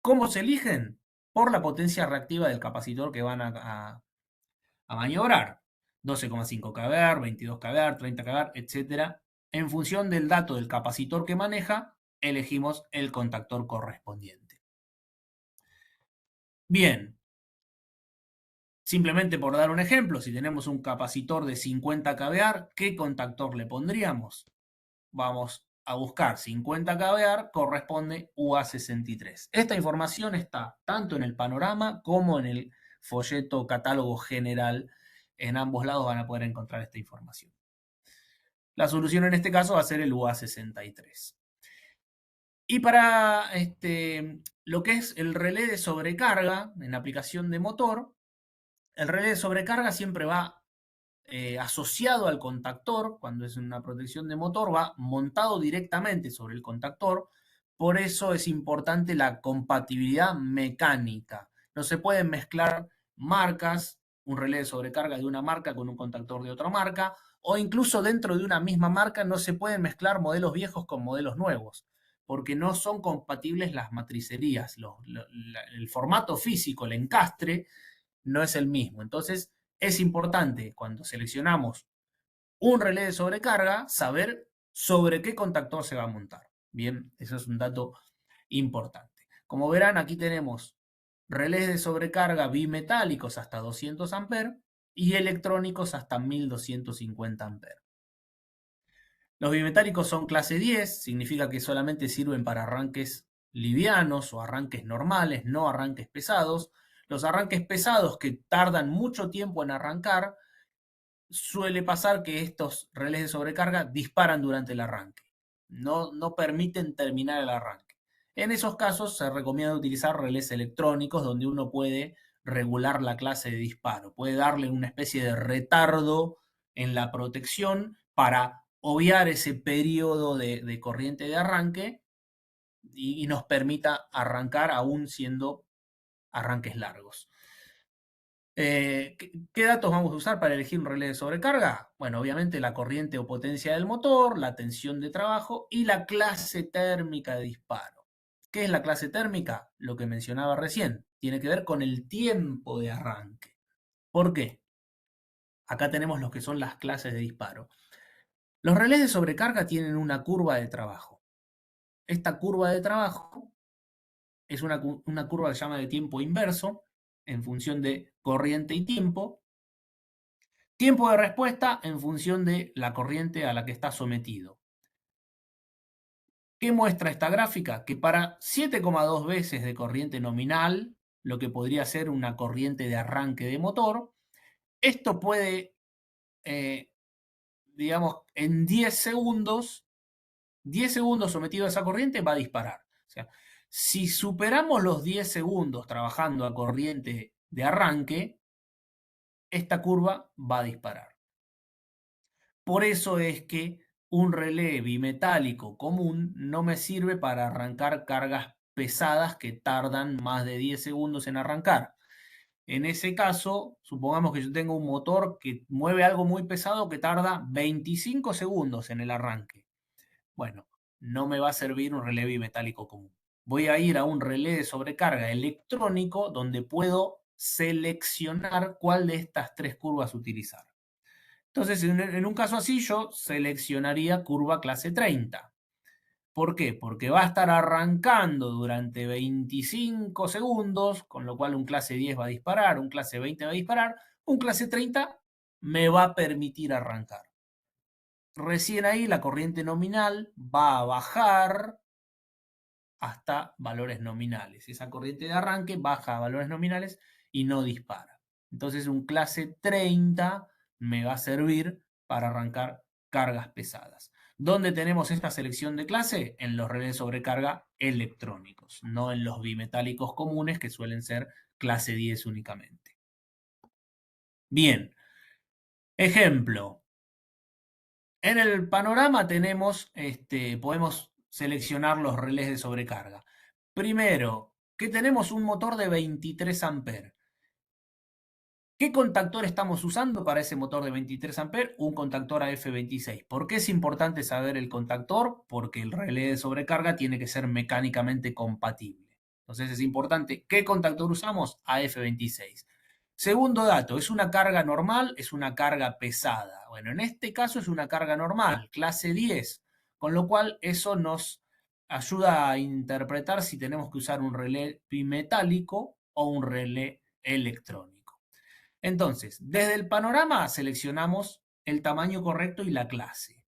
¿Cómo se eligen? Por la potencia reactiva del capacitor que van a maniobrar. 12,5 kVAR, 22 kVAR, 30 kVAR, etc. En función del dato del capacitor que maneja, elegimos el contactor correspondiente. Bien, simplemente por dar un ejemplo, si tenemos un capacitor de 50 kVAR, ¿qué contactor le pondríamos? Vamos a buscar 50 kVAR, corresponde UA63. Esta información está tanto en el panorama como en el folleto catálogo general. En ambos lados van a poder encontrar esta información. La solución en este caso va a ser el UA63. Y para lo que es el relé de sobrecarga en aplicación de motor, el relé de sobrecarga siempre va asociado al contactor, cuando es una protección de motor, va montado directamente sobre el contactor. Por eso es importante la compatibilidad mecánica. No se pueden mezclar marcas, un relé de sobrecarga de una marca con un contactor de otra marca, o incluso dentro de una misma marca no se pueden mezclar modelos viejos con modelos nuevos, porque no son compatibles las matricerías. El formato físico, el encastre, no es el mismo. Entonces, es importante cuando seleccionamos un relé de sobrecarga saber sobre qué contactor se va a montar. Bien, eso es un dato importante. Como verán, aquí tenemos relés de sobrecarga bimetálicos hasta 200 amperes y electrónicos hasta 1250 amperes. Los bimetálicos son clase 10, significa que solamente sirven para arranques livianos o arranques normales, no arranques pesados. Los arranques pesados que tardan mucho tiempo en arrancar, suele pasar que estos relés de sobrecarga disparan durante el arranque. No permiten terminar el arranque. En esos casos se recomienda utilizar relés electrónicos donde uno puede regular la clase de disparo. Puede darle una especie de retardo en la protección para obviar ese periodo de corriente de arranque y nos permita arrancar aún siendo arranques largos. ¿Qué datos vamos a usar para elegir un relé de sobrecarga? Bueno, obviamente la corriente o potencia del motor, la tensión de trabajo y la clase térmica de disparo. ¿Qué es la clase térmica? Lo que mencionaba recién. Tiene que ver con el tiempo de arranque. ¿Por qué? Acá tenemos lo que son las clases de disparo. Los relés de sobrecarga tienen una curva de trabajo. Esta curva de trabajo es una curva que se llama de tiempo inverso en función de corriente y tiempo. Tiempo de respuesta en función de la corriente a la que está sometido. ¿Qué muestra esta gráfica? Que para 7,2 veces de corriente nominal, lo que podría ser una corriente de arranque de motor, esto puede, digamos, en 10 segundos sometido a esa corriente va a disparar. O sea, si superamos los 10 segundos trabajando a corriente de arranque, esta curva va a disparar. Por eso es que un relé bimetálico común no me sirve para arrancar cargas pesadas que tardan más de 10 segundos en arrancar. En ese caso, supongamos que yo tengo un motor que mueve algo muy pesado que tarda 25 segundos en el arranque. Bueno, no me va a servir un relé bimetálico común. Voy a ir a un relé de sobrecarga electrónico donde puedo seleccionar cuál de estas tres curvas utilizar. Entonces, en un caso así, yo seleccionaría curva clase 30. ¿Por qué? Porque va a estar arrancando durante 25 segundos, con lo cual un clase 10 va a disparar, un clase 20 va a disparar, un clase 30 me va a permitir arrancar. Recién ahí la corriente nominal va a bajar hasta valores nominales. Esa corriente de arranque baja a valores nominales y no dispara. Entonces un clase 30 me va a servir para arrancar cargas pesadas. ¿Dónde tenemos esta selección de clase? En los relés de sobrecarga electrónicos, no en los bimetálicos comunes que suelen ser clase 10 únicamente. Bien, ejemplo. En el panorama tenemos, podemos seleccionar los relés de sobrecarga. Primero, que tenemos un motor de 23 amperes. ¿Qué contactor estamos usando para ese motor de 23 amperes? Un contactor AF26. ¿Por qué es importante saber el contactor? Porque el relé de sobrecarga tiene que ser mecánicamente compatible. Entonces es importante, ¿qué contactor usamos? AF26. Segundo dato, ¿es una carga normal? ¿Es una carga pesada? Bueno, en este caso es una carga normal, clase 10, con lo cual eso nos ayuda a interpretar si tenemos que usar un relé bimetálico o un relé electrónico. Entonces, desde el panorama seleccionamos el tamaño correcto y la clase.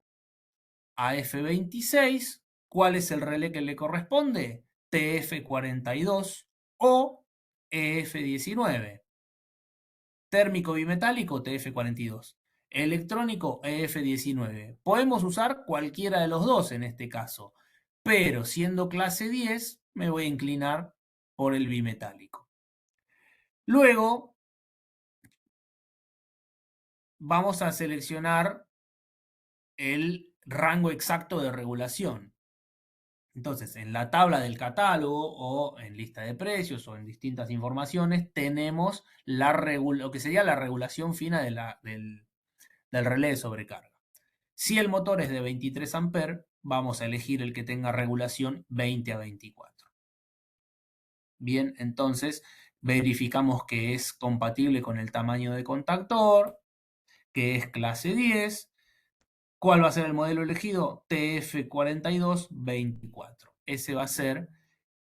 AF26, ¿cuál es el relé que le corresponde? TF42 o EF19. Térmico bimetálico, TF42. Electrónico, EF19. Podemos usar cualquiera de los dos en este caso, pero siendo clase 10, me voy a inclinar por el bimetálico. Luego, vamos a seleccionar el rango exacto de regulación. Entonces, en la tabla del catálogo o en lista de precios o en distintas informaciones tenemos lo que sería la regulación fina del relé de sobrecarga. Si el motor es de 23 amperes, vamos a elegir el que tenga regulación 20 a 24. Bien, entonces verificamos que es compatible con el tamaño de contactor, que es clase 10. ¿Cuál va a ser el modelo elegido? TF4224. Ese va a ser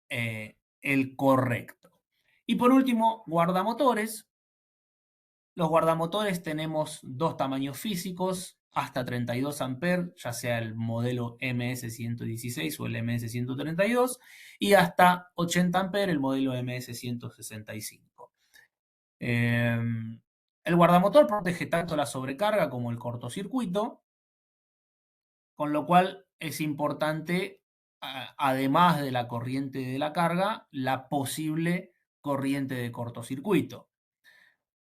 el correcto. Y por último, guardamotores. Los guardamotores tenemos dos tamaños físicos, hasta 32 amperes, ya sea el modelo MS116 o el MS132, y hasta 80 amperes el modelo MS165. El guardamotor protege tanto la sobrecarga como el cortocircuito, con lo cual es importante, además de la corriente de la carga, la posible corriente de cortocircuito.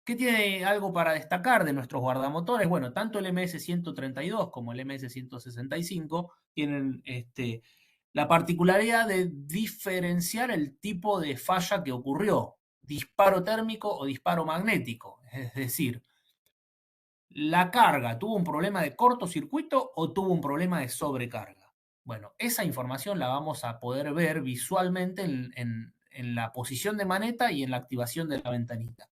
¿Qué tiene algo para destacar de nuestros guardamotores? Bueno, tanto el MS132 como el MS165 tienen la particularidad de diferenciar el tipo de falla que ocurrió, disparo térmico o disparo magnético. Es decir, ¿la carga tuvo un problema de cortocircuito o tuvo un problema de sobrecarga? Bueno, esa información la vamos a poder ver visualmente en la posición de maneta y en la activación de la ventanita.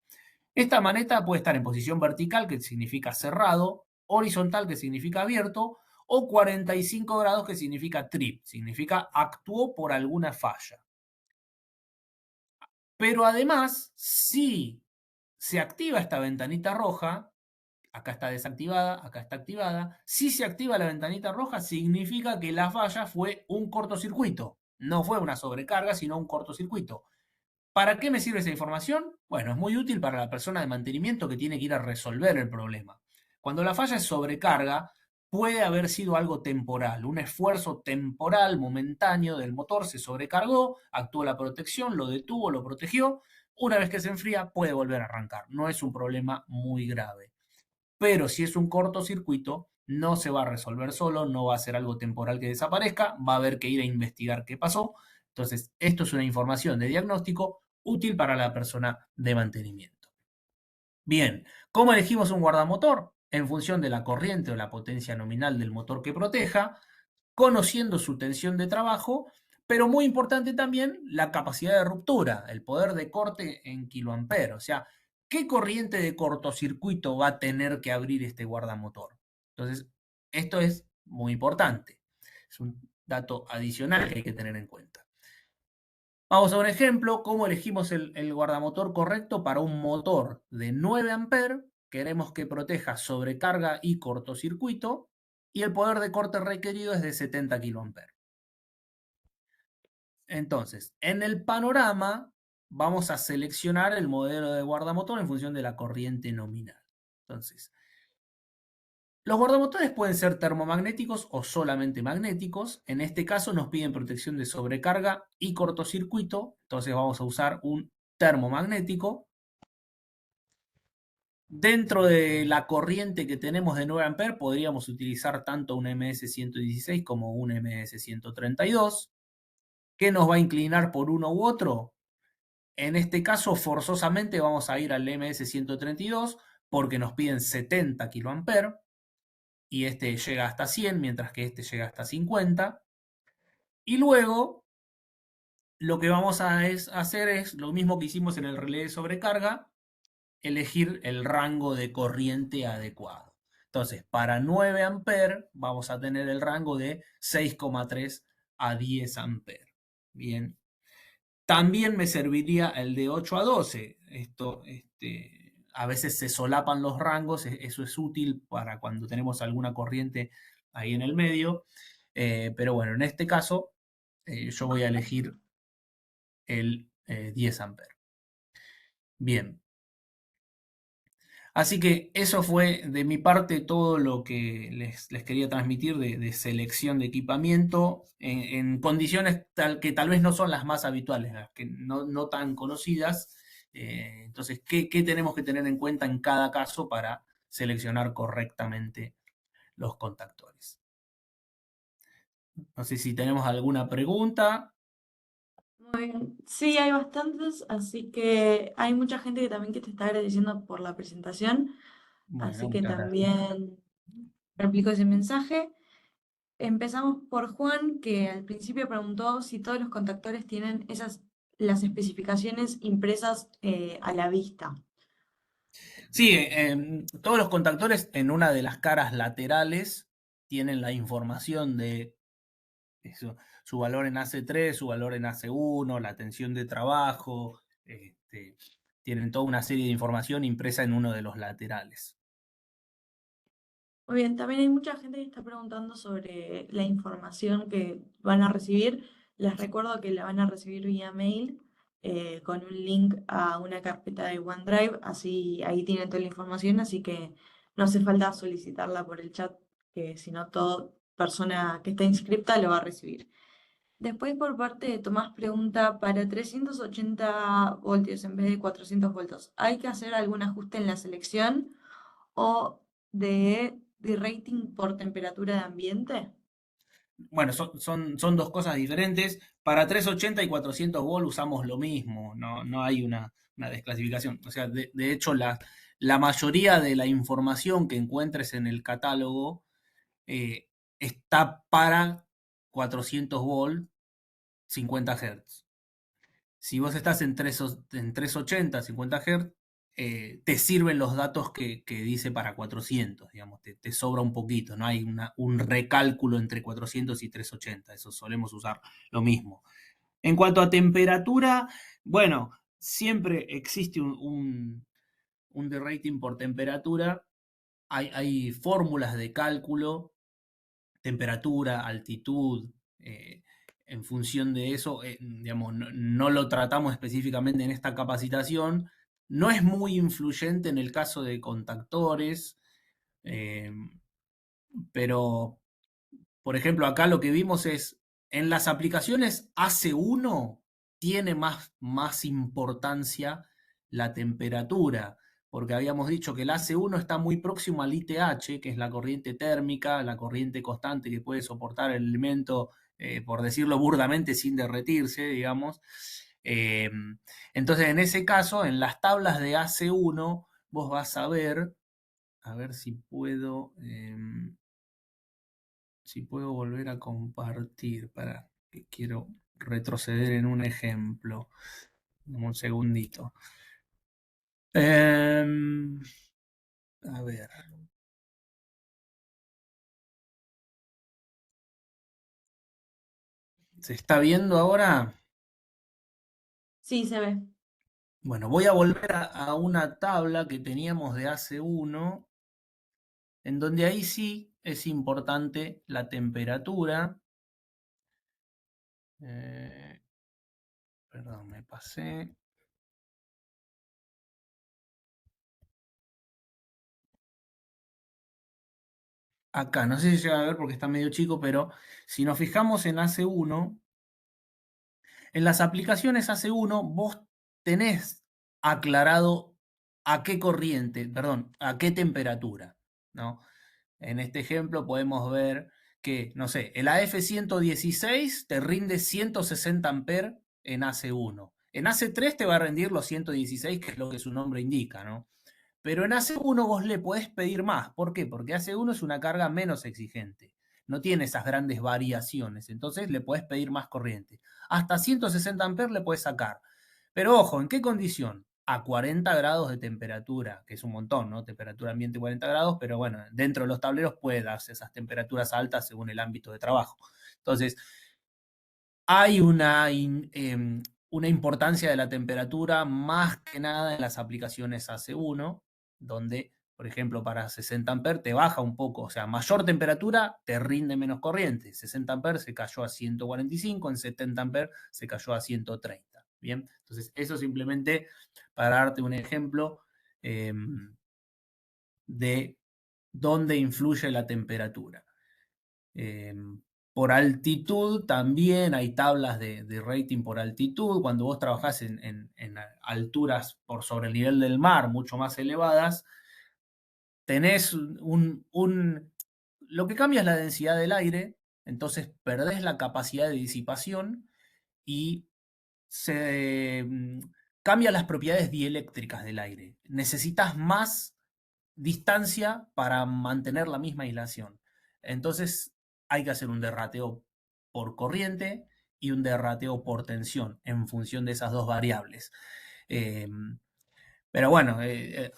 Esta maneta puede estar en posición vertical, que significa cerrado, horizontal, que significa abierto, o 45 grados, que significa trip, significa actuó por alguna falla. Pero además, si se activa esta ventanita roja, acá está desactivada, acá está activada, si se activa la ventanita roja, significa que la falla fue un cortocircuito. No fue una sobrecarga, sino un cortocircuito. ¿Para qué me sirve esa información? Bueno, es muy útil para la persona de mantenimiento que tiene que ir a resolver el problema. Cuando la falla es sobrecarga, puede haber sido algo temporal, un esfuerzo temporal, momentáneo del motor, se sobrecargó, actuó la protección, lo detuvo, lo protegió. Una vez que se enfría, puede volver a arrancar. No es un problema muy grave. Pero si es un cortocircuito, no se va a resolver solo, no va a ser algo temporal que desaparezca, va a haber que ir a investigar qué pasó. Entonces, esto es una información de diagnóstico útil para la persona de mantenimiento. Bien, ¿cómo elegimos un guardamotor? En función de la corriente o la potencia nominal del motor que proteja, conociendo su tensión de trabajo, pero muy importante también la capacidad de ruptura, el poder de corte en kiloamperes. O sea, ¿qué corriente de cortocircuito va a tener que abrir este guardamotor? Entonces, esto es muy importante. Es un dato adicional que hay que tener en cuenta. Vamos a un ejemplo, cómo elegimos el guardamotor correcto para un motor de 9 amperes. Queremos que proteja sobrecarga y cortocircuito, y el poder de corte requerido es de 70 kiloamperes. Entonces, en el panorama vamos a seleccionar el modelo de guardamotor en función de la corriente nominal. Entonces, los guardamotores pueden ser termomagnéticos o solamente magnéticos. En este caso nos piden protección de sobrecarga y cortocircuito. Entonces vamos a usar un termomagnético. Dentro de la corriente que tenemos de 9 amperes podríamos utilizar tanto un MS116 como un MS132. ¿Qué nos va a inclinar por uno u otro? En este caso, forzosamente vamos a ir al MS132 porque nos piden 70 kiloamperes y este llega hasta 100, mientras que este llega hasta 50. Y luego lo que vamos a hacer es lo mismo que hicimos en el relé de sobrecarga, elegir el rango de corriente adecuado. Entonces, para 9 amperes vamos a tener el rango de 6,3 a 10 amperes. Bien. También me serviría el de 8 a 12. A veces se solapan los rangos, eso es útil para cuando tenemos alguna corriente ahí en el medio. Pero bueno, en este caso yo voy a elegir el 10 amperes. Bien. Así que eso fue de mi parte todo lo que les quería transmitir de selección de equipamiento en condiciones que tal vez no son las más habituales, las que no tan conocidas. Entonces, ¿qué tenemos que tener en cuenta en cada caso para seleccionar correctamente los contactores? No sé si tenemos alguna pregunta. Muy bien. Sí, hay bastantes, así que hay mucha gente que también que te está agradeciendo por la presentación, Bueno, así que muchas gracias. también replico ese mensaje. Empezamos por Juan, que al principio preguntó si todos los contactores tienen las especificaciones impresas a la vista. Sí, todos los contactores en una de las caras laterales tienen la información de su valor en AC3, su valor en AC1, la tensión de trabajo, tienen toda una serie de información impresa en uno de los laterales. Muy bien, también hay mucha gente que está preguntando sobre la información que van a recibir. Les recuerdo que la van a recibir vía mail con un link a una carpeta de OneDrive, así ahí tienen toda la información, así que no hace falta solicitarla por el chat, que si no, toda persona que está inscripta lo va a recibir. Después por parte de Tomás pregunta, para 380 voltios en vez de 400 voltios, ¿hay que hacer algún ajuste en la selección o de rating por temperatura de ambiente? Bueno, son dos cosas diferentes. Para 380 y 400 volt usamos lo mismo, no hay una desclasificación. O sea, de hecho, la mayoría de la información que encuentres en el catálogo está para 400 volt, 50 Hz. Si vos estás en 380, 50 Hz, te sirven los datos que dice para 400, digamos, te sobra un poquito, no hay un recálculo entre 400 y 380, eso solemos usar lo mismo. En cuanto a temperatura, bueno, siempre existe un derating por temperatura, hay fórmulas de cálculo, temperatura, altitud, en función de eso, digamos, no lo tratamos específicamente en esta capacitación, no es muy influyente en el caso de contactores, eh, pero, por ejemplo, acá lo que vimos es, en las aplicaciones AC1 tiene más importancia la temperatura, porque habíamos dicho que el AC1 está muy próximo al ITH, que es la corriente térmica, la corriente constante que puede soportar el elemento, por decirlo burdamente, sin derretirse, digamos. Eh, entonces, en ese caso, en las tablas de AC1, vos vas a ver si puedo volver a compartir, para que quiero retroceder en un ejemplo. Un segundito. A ver. ¿Se está viendo ahora? Sí, se ve. Bueno, voy a volver a una tabla que teníamos de hace uno, en donde ahí sí es importante la temperatura. Eh, Perdón, me pasé. Acá, no sé si se va a ver porque está medio chico, pero si nos fijamos en AC1, en las aplicaciones AC1 vos tenés aclarado a qué corriente, perdón, a qué temperatura, ¿no? En este ejemplo podemos ver que, no sé, el AF116 te rinde 160 amperes en AC1. En AC3 te va a rendir los 116, que es lo que su nombre indica, ¿no? Pero en AC1 vos le podés pedir más. ¿Por qué? Porque AC1 es una carga menos exigente. No tiene esas grandes variaciones. Entonces le podés pedir más corriente. Hasta 160 amperes le podés sacar. Pero ojo, ¿en qué condición? A 40 grados de temperatura, que es un montón, ¿no? Temperatura ambiente 40 grados, pero bueno, dentro de los tableros puede darse esas temperaturas altas según el ámbito de trabajo. Entonces, hay una importancia de la temperatura más que nada en las aplicaciones AC1, donde, por ejemplo, para 60 amperes te baja un poco, o sea, mayor temperatura te rinde menos corriente. 60 amperes se cayó a 145, en 70 amperes se cayó a 130. Bien, entonces eso simplemente para darte un ejemplo eh, de dónde influye la temperatura. Eh, por altitud también hay tablas de rating por altitud. Cuando vos trabajás en alturas por sobre el nivel del mar mucho más elevadas, tenés lo que cambia es la densidad del aire, entonces perdés la capacidad de disipación y se cambian las propiedades dieléctricas del aire. Necesitas más distancia para mantener la misma aislación. Entonces hay que hacer un derrateo por corriente y un derrateo por tensión en función de esas dos variables. Eh, pero bueno,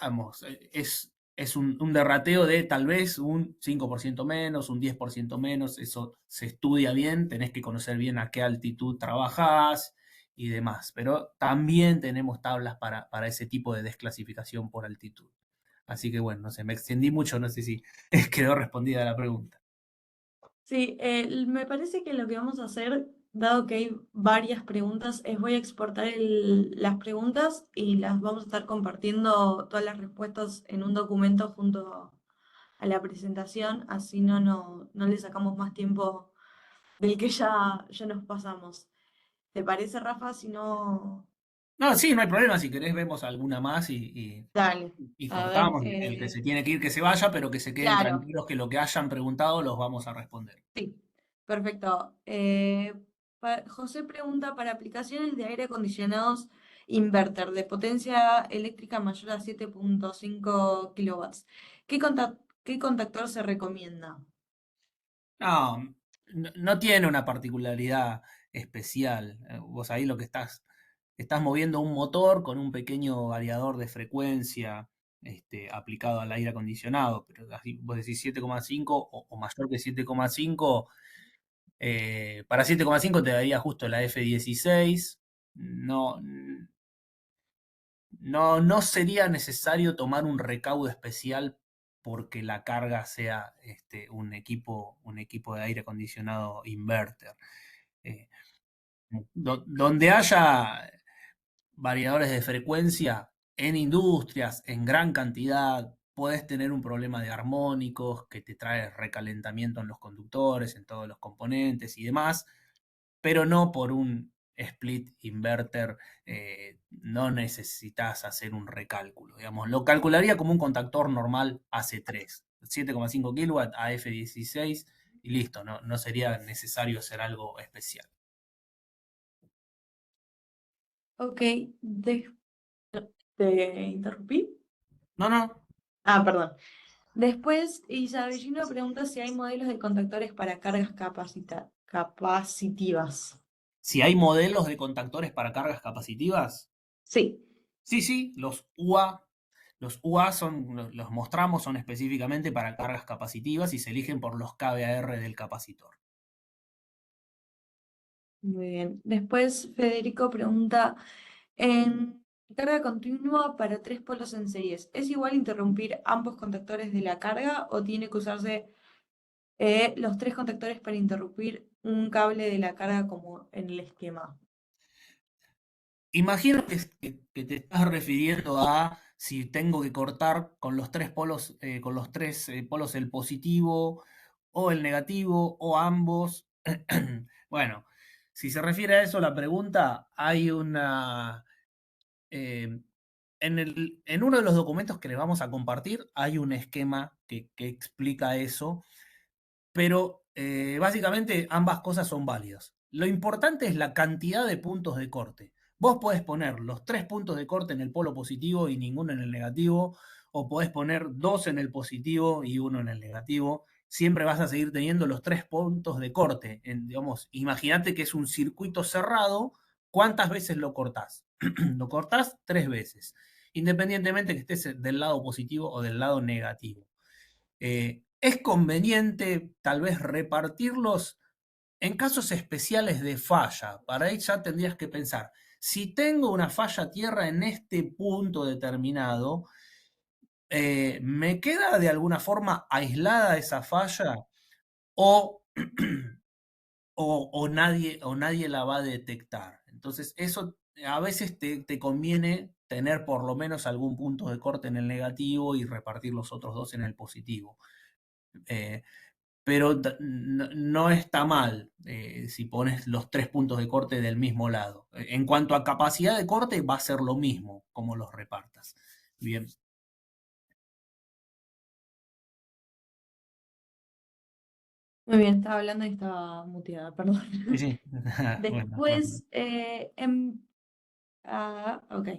vamos, es un derrateo de tal vez un 5% menos, un 10% menos, eso se estudia bien, tenés que conocer bien a qué altitud trabajás y demás. Pero también tenemos tablas para ese tipo de desclasificación por altitud. Así que bueno, no sé, me extendí mucho, no sé si quedó respondida la pregunta. Sí, me parece que lo que vamos a hacer, dado que hay varias preguntas, es voy a exportar las preguntas y las vamos a estar compartiendo todas las respuestas en un documento junto a la presentación, así no le sacamos más tiempo del que ya nos pasamos. ¿Te parece, Rafa? Si no, No, sí, no hay problema. Si querés, vemos alguna más dale. y A ver, cortamos. El que se tiene que ir, que se vaya, pero que se queden claro, tranquilos que lo que hayan preguntado los vamos a responder. sí, perfecto. José pregunta, para aplicaciones de aire acondicionados inverter de potencia eléctrica mayor a 7,5 kilowatts, ¿qué contactor se recomienda? No, no tiene una particularidad especial. Vos ahí lo que estás moviendo un motor con un pequeño variador de frecuencia aplicado al aire acondicionado, pero así vos decís 7,5 o mayor que 7,5, para 7,5 te daría justo la F16. No, no sería necesario tomar un recaudo especial porque la carga sea un equipo de aire acondicionado inverter. Eh, Donde haya variadores de frecuencia en industrias, en gran cantidad, puedes tener un problema de armónicos que te trae recalentamiento en los conductores, en todos los componentes y demás, pero no por un split inverter. No necesitas hacer un recálculo, digamos, lo calcularía como un contactor normal AC3, 7,5 kW a F16 y listo, no sería necesario hacer algo especial. Ok, ¿te interrumpí? No, no. Ah, perdón. Después, Isabellino pregunta si hay modelos de contactores para cargas capacitivas. Si hay modelos de contactores para cargas capacitivas, Sí. sí, sí, los UA. Los UA los mostramos, son específicamente para cargas capacitivas y se eligen por los kVAR del capacitor. Muy bien. Después, Federico pregunta, en carga continua para tres polos en series, ¿es igual interrumpir ambos contactores de la carga o tiene que usarse los tres contactores para interrumpir un cable de la carga como en el esquema? Imagino que te estás refiriendo a si tengo que cortar con los tres polos, con los tres polos el positivo o el negativo o ambos. Bueno, si se refiere a eso la pregunta, hay una... eh, en uno de los documentos que les vamos a compartir hay un esquema que explica eso, pero básicamente ambas cosas son válidas. Lo importante es la cantidad de puntos de corte. Vos podés poner los tres puntos de corte en el polo positivo y ninguno en el negativo, o podés poner dos en el positivo y uno en el negativo. Siempre vas a seguir teniendo los tres puntos de corte. Digamos, imagínate que es un circuito cerrado. ¿Cuántas veces lo cortás? Lo cortás tres veces, independientemente que estés del lado positivo o del lado negativo. Es conveniente tal vez repartirlos en casos especiales de falla. Para ahí ya tendrías que pensar, si tengo una falla tierra en este punto determinado, ¿me queda de alguna forma aislada esa falla o, nadie la va a detectar? Entonces, eso a veces te conviene tener por lo menos algún punto de corte en el negativo y repartir los otros dos en el positivo. Eh, pero no está mal si pones los tres puntos de corte del mismo lado. En cuanto a capacidad de corte, va a ser lo mismo como los repartas. Bien. Muy bien, estaba hablando y estaba muteada, perdón. Sí, sí. Bueno, bueno. Después, ok.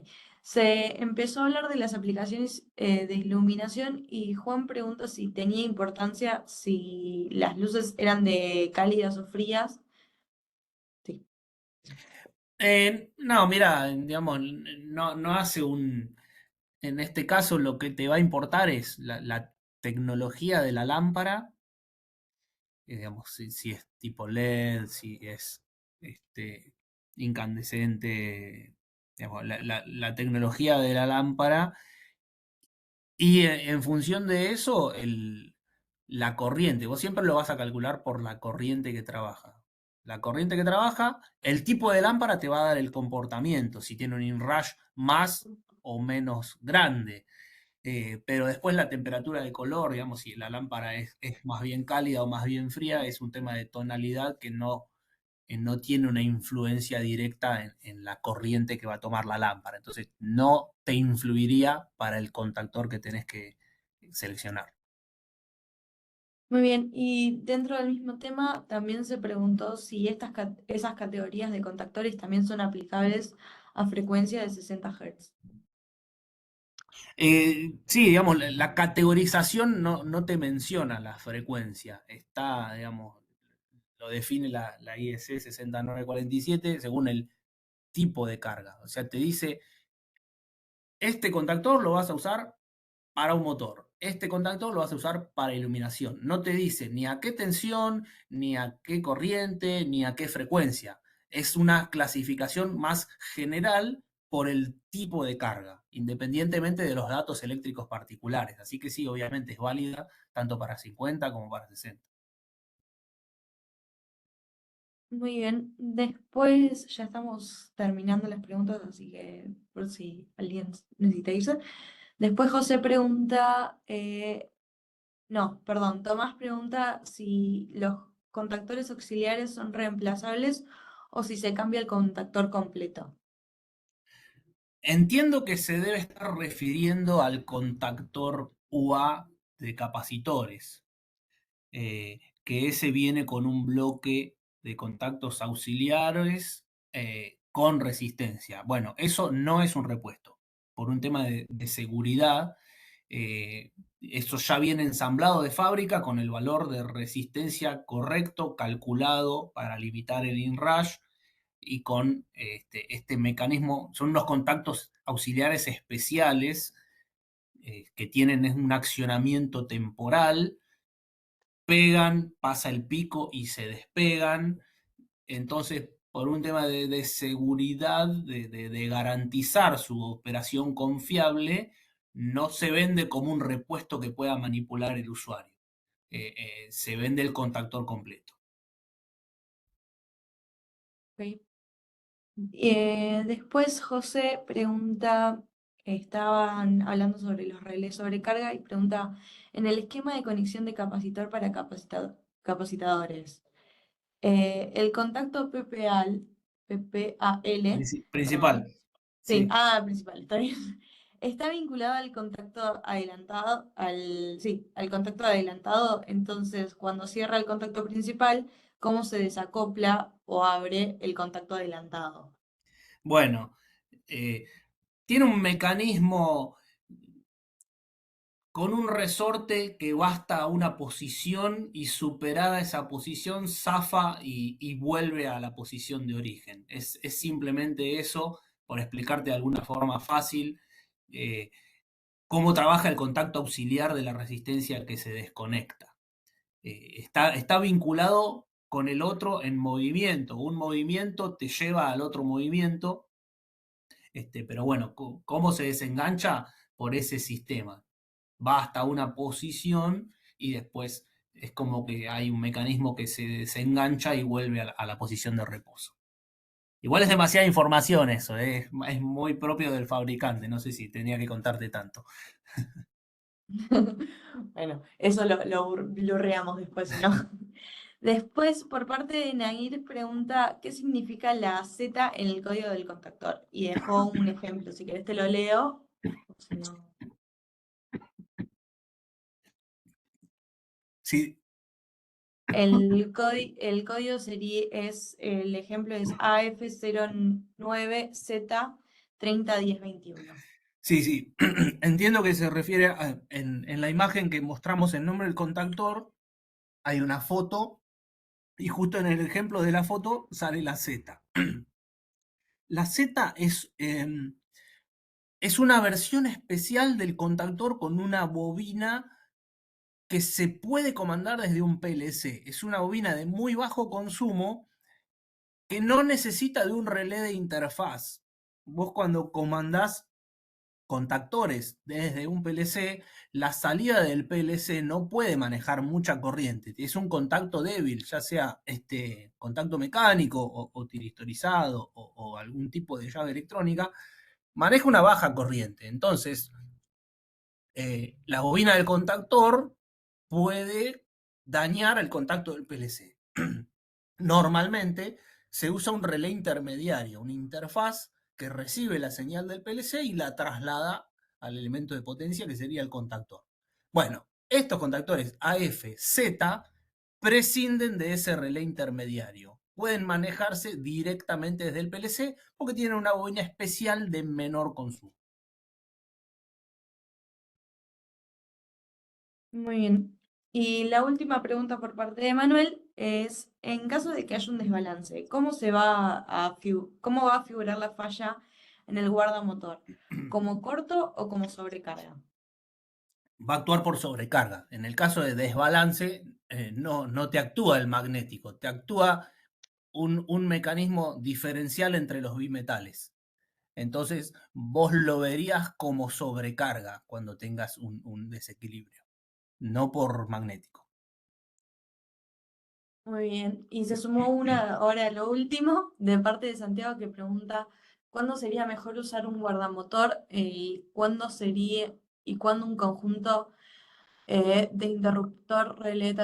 Se empezó a hablar de las aplicaciones de iluminación y Juan pregunta si tenía importancia si las luces eran de cálidas o frías. Sí. No, mira, digamos, no hace un... En este caso lo que te va a importar es la tecnología de la lámpara, digamos, si es tipo LED, si es este, incandescente, digamos, la tecnología de la lámpara. Y en función de eso, la corriente, vos siempre lo vas a calcular por la corriente que trabaja. La corriente que trabaja, el tipo de lámpara te va a dar el comportamiento, si tiene un inrush más o menos grande. Pero después la temperatura de color, digamos, si la lámpara es más bien cálida o más bien fría, es un tema de tonalidad que no tiene una influencia directa en la corriente que va a tomar la lámpara. Entonces, no te influiría para el contactor que tenés que seleccionar. Muy bien, y dentro del mismo tema también se preguntó si esas categorías de contactores también son aplicables a frecuencia de 60 Hz. Sí, digamos, la categorización no te menciona la frecuencia. Está, digamos, lo define la IEC 6947 según el tipo de carga. O sea, te dice, este contactor lo vas a usar para un motor. Este contactor lo vas a usar para iluminación. No te dice ni a qué tensión, ni a qué corriente, ni a qué frecuencia. Es una clasificación más general por el tipo de carga, independientemente de los datos eléctricos particulares. Así que sí, obviamente es válida tanto para 50 como para 60. Muy bien, después ya estamos terminando las preguntas, así que por si alguien necesita irse. Después José pregunta, no, perdón, Tomás pregunta si los contactores auxiliares son reemplazables o si se cambia el contactor completo. Entiendo que se debe estar refiriendo al contactor UA de capacitores. Que ese viene con un bloque de contactos auxiliares con resistencia. Bueno, eso no es un repuesto. Por un tema de seguridad, eso ya viene ensamblado de fábrica con el valor de resistencia correcto, calculado para limitar el inrush y con este mecanismo, son unos contactos auxiliares especiales que tienen un accionamiento temporal, pegan, pasa el pico y se despegan. Entonces, por un tema de seguridad, de garantizar su operación confiable, no se vende como un repuesto que pueda manipular el usuario. Se vende el contactor completo. Ok. Después José pregunta, estaban hablando sobre los relés sobrecarga y pregunta, en el esquema de conexión de capacitor para capacitadores, el contacto PPAL, Principal, perdón, sí, sí. principal, está bien, está vinculado al contacto adelantado, sí, al contacto adelantado, entonces cuando cierra el contacto principal, ¿cómo se desacopla o abre el contacto adelantado? Bueno, eh, tiene un mecanismo con un resorte que basta a una posición y superada esa posición zafa y vuelve a la posición de origen. Es simplemente eso, por explicarte de alguna forma fácil, eh, cómo trabaja el contacto auxiliar de la resistencia que se desconecta. Está vinculado con el otro en movimiento. Un movimiento te lleva al otro movimiento, pero bueno, ¿cómo se desengancha? Por ese sistema. Va hasta una posición y después es como que hay un mecanismo que se desengancha y vuelve a la posición de reposo. Igual es demasiada información eso, es muy propio del fabricante, no sé si tenía que contarte tanto. Bueno, eso lo reamos después, si no. Después, por parte de Nair, pregunta qué significa la Z en el código del contactor. Y dejó un ejemplo, si querés te lo leo. O si no. Sí, El código el ejemplo es AF09Z301021. sí, sí. Entiendo que se refiere en la imagen que mostramos el nombre del contactor, hay una foto y justo en el ejemplo de la foto sale la Z. La Z es una versión especial del contactor con una bobina que se puede comandar desde un PLC. Es una bobina de muy bajo consumo que no necesita de un relé de interfaz. Vos cuando comandás contactores desde un PLC, la salida del PLC no puede manejar mucha corriente. Es un contacto débil, ya sea contacto mecánico o tiristorizado o algún tipo de llave electrónica, maneja una baja corriente. Entonces, la bobina del contactor puede dañar el contacto del PLC. Normalmente se usa un relé intermediario, una interfaz que recibe la señal del PLC y la traslada al elemento de potencia que sería el contactor. Bueno, estos contactores AF-Z prescinden de ese relé intermediario. Pueden manejarse directamente desde el PLC porque tienen una bobina especial de menor consumo. Muy bien. Y la última pregunta por parte de Manuel es, en caso de que haya un desbalance, ¿cómo va a figurar la falla en el guardamotor? ¿Como corto o como sobrecarga? Va a actuar por sobrecarga. En el caso de desbalance, no te actúa el magnético, te actúa un mecanismo diferencial entre los bimetales. Entonces, vos lo verías como sobrecarga cuando tengas un desequilibrio, no por magnético. Muy bien. Y se sumó una, ahora lo último, de parte de Santiago que pregunta, ¿cuándo sería mejor usar un guardamotor y cuándo un conjunto de interruptor, relé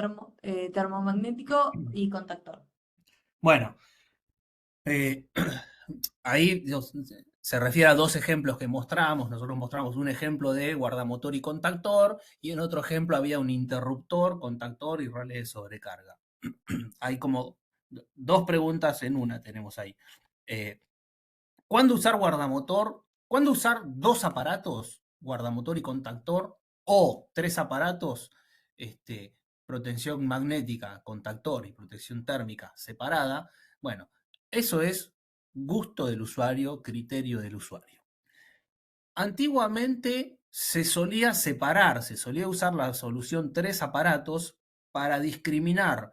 termomagnético y contactor? Bueno, eh, ahí se refiere a dos ejemplos que mostramos. Nosotros mostramos un ejemplo de guardamotor y contactor, y en otro ejemplo había un interruptor, contactor y relé de sobrecarga. Hay como dos preguntas en una tenemos ahí. Eh, ¿Cuándo usar guardamotor? ¿Cuándo usar dos aparatos, guardamotor y contactor, o tres aparatos, protección magnética, contactor y protección térmica separada? Bueno, eso es gusto del usuario, criterio del usuario. Antiguamente se solía separar, se solía usar la solución tres aparatos para discriminar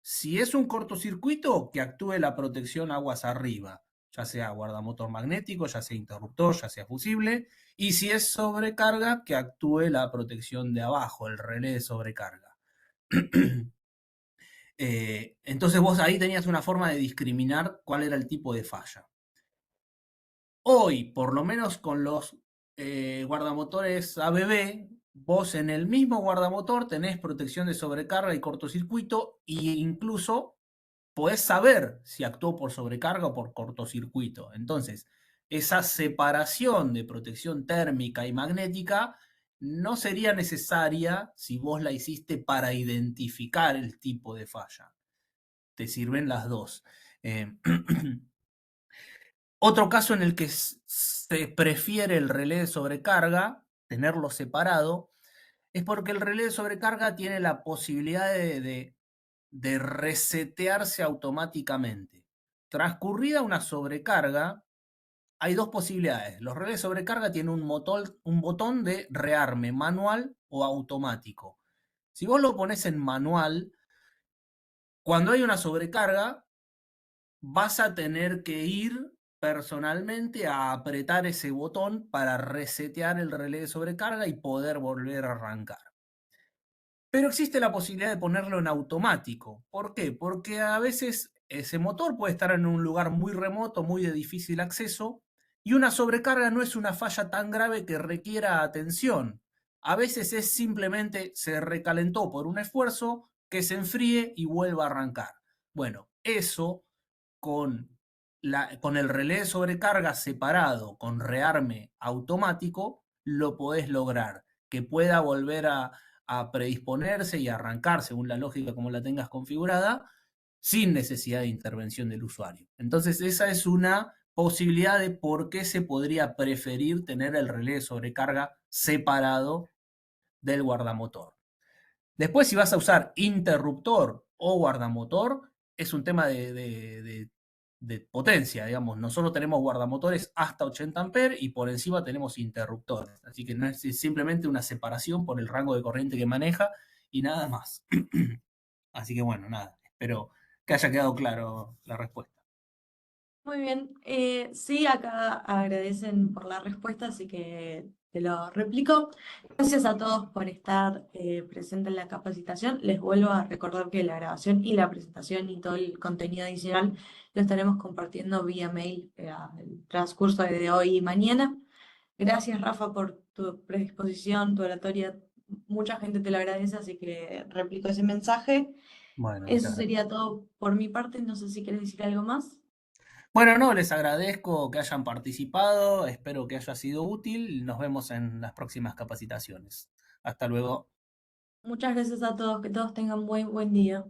si es un cortocircuito, que actúe la protección aguas arriba, ya sea guardamotor magnético, ya sea interruptor, ya sea fusible, y si es sobrecarga, que actúe la protección de abajo, el relé de sobrecarga. Entonces vos ahí tenías una forma de discriminar cuál era el tipo de falla. Hoy, por lo menos con los guardamotores ABB, vos en el mismo guardamotor tenés protección de sobrecarga y cortocircuito, e incluso podés saber si actuó por sobrecarga o por cortocircuito. Entonces, esa separación de protección térmica y magnética no sería necesaria si vos la hiciste para identificar el tipo de falla. Te sirven las dos. Eh, Otro caso en el que se prefiere el relé de sobrecarga, tenerlo separado, es porque el relé de sobrecarga tiene la posibilidad de resetearse automáticamente. Transcurrida una sobrecarga, hay dos posibilidades. Los relés de sobrecarga tienen un botón de rearme manual o automático. Si vos lo pones en manual, cuando hay una sobrecarga, vas a tener que ir personalmente a apretar ese botón para resetear el relé de sobrecarga y poder volver a arrancar. Pero existe la posibilidad de ponerlo en automático. ¿Por qué? Porque a veces ese motor puede estar en un lugar muy remoto, muy de difícil acceso, y una sobrecarga no es una falla tan grave que requiera atención. A veces es simplemente se recalentó por un esfuerzo, que se enfríe y vuelva a arrancar. Bueno, eso con el relé de sobrecarga separado, con rearme automático, lo podés lograr, que pueda volver a predisponerse y arrancar según la lógica como la tengas configurada, sin necesidad de intervención del usuario. Entonces, esa es una posibilidad de por qué se podría preferir tener el relé de sobrecarga separado del guardamotor. Después, si vas a usar interruptor o guardamotor, es un tema de potencia, digamos. Nosotros tenemos guardamotores hasta 80 amperes y por encima tenemos interruptores. Así que no es simplemente una separación por el rango de corriente que maneja y nada más. Así que bueno, nada. Espero que haya quedado claro la respuesta. Muy bien. Sí, acá agradecen por la respuesta, así que te lo replico. Gracias a todos por estar presentes en la capacitación. Les vuelvo a recordar que la grabación y la presentación y todo el contenido adicional lo estaremos compartiendo vía mail al transcurso de hoy y mañana. Gracias, Rafa, por tu predisposición, tu oratoria. Mucha gente te lo agradece, así que replico ese mensaje. Bueno, Eso muchas gracias. sería todo por mi parte. No sé si quieres decir algo más. Bueno, no, les agradezco que hayan participado, espero que haya sido útil. Nos vemos en las próximas capacitaciones. Hasta luego. Muchas gracias a todos, que todos tengan buen día.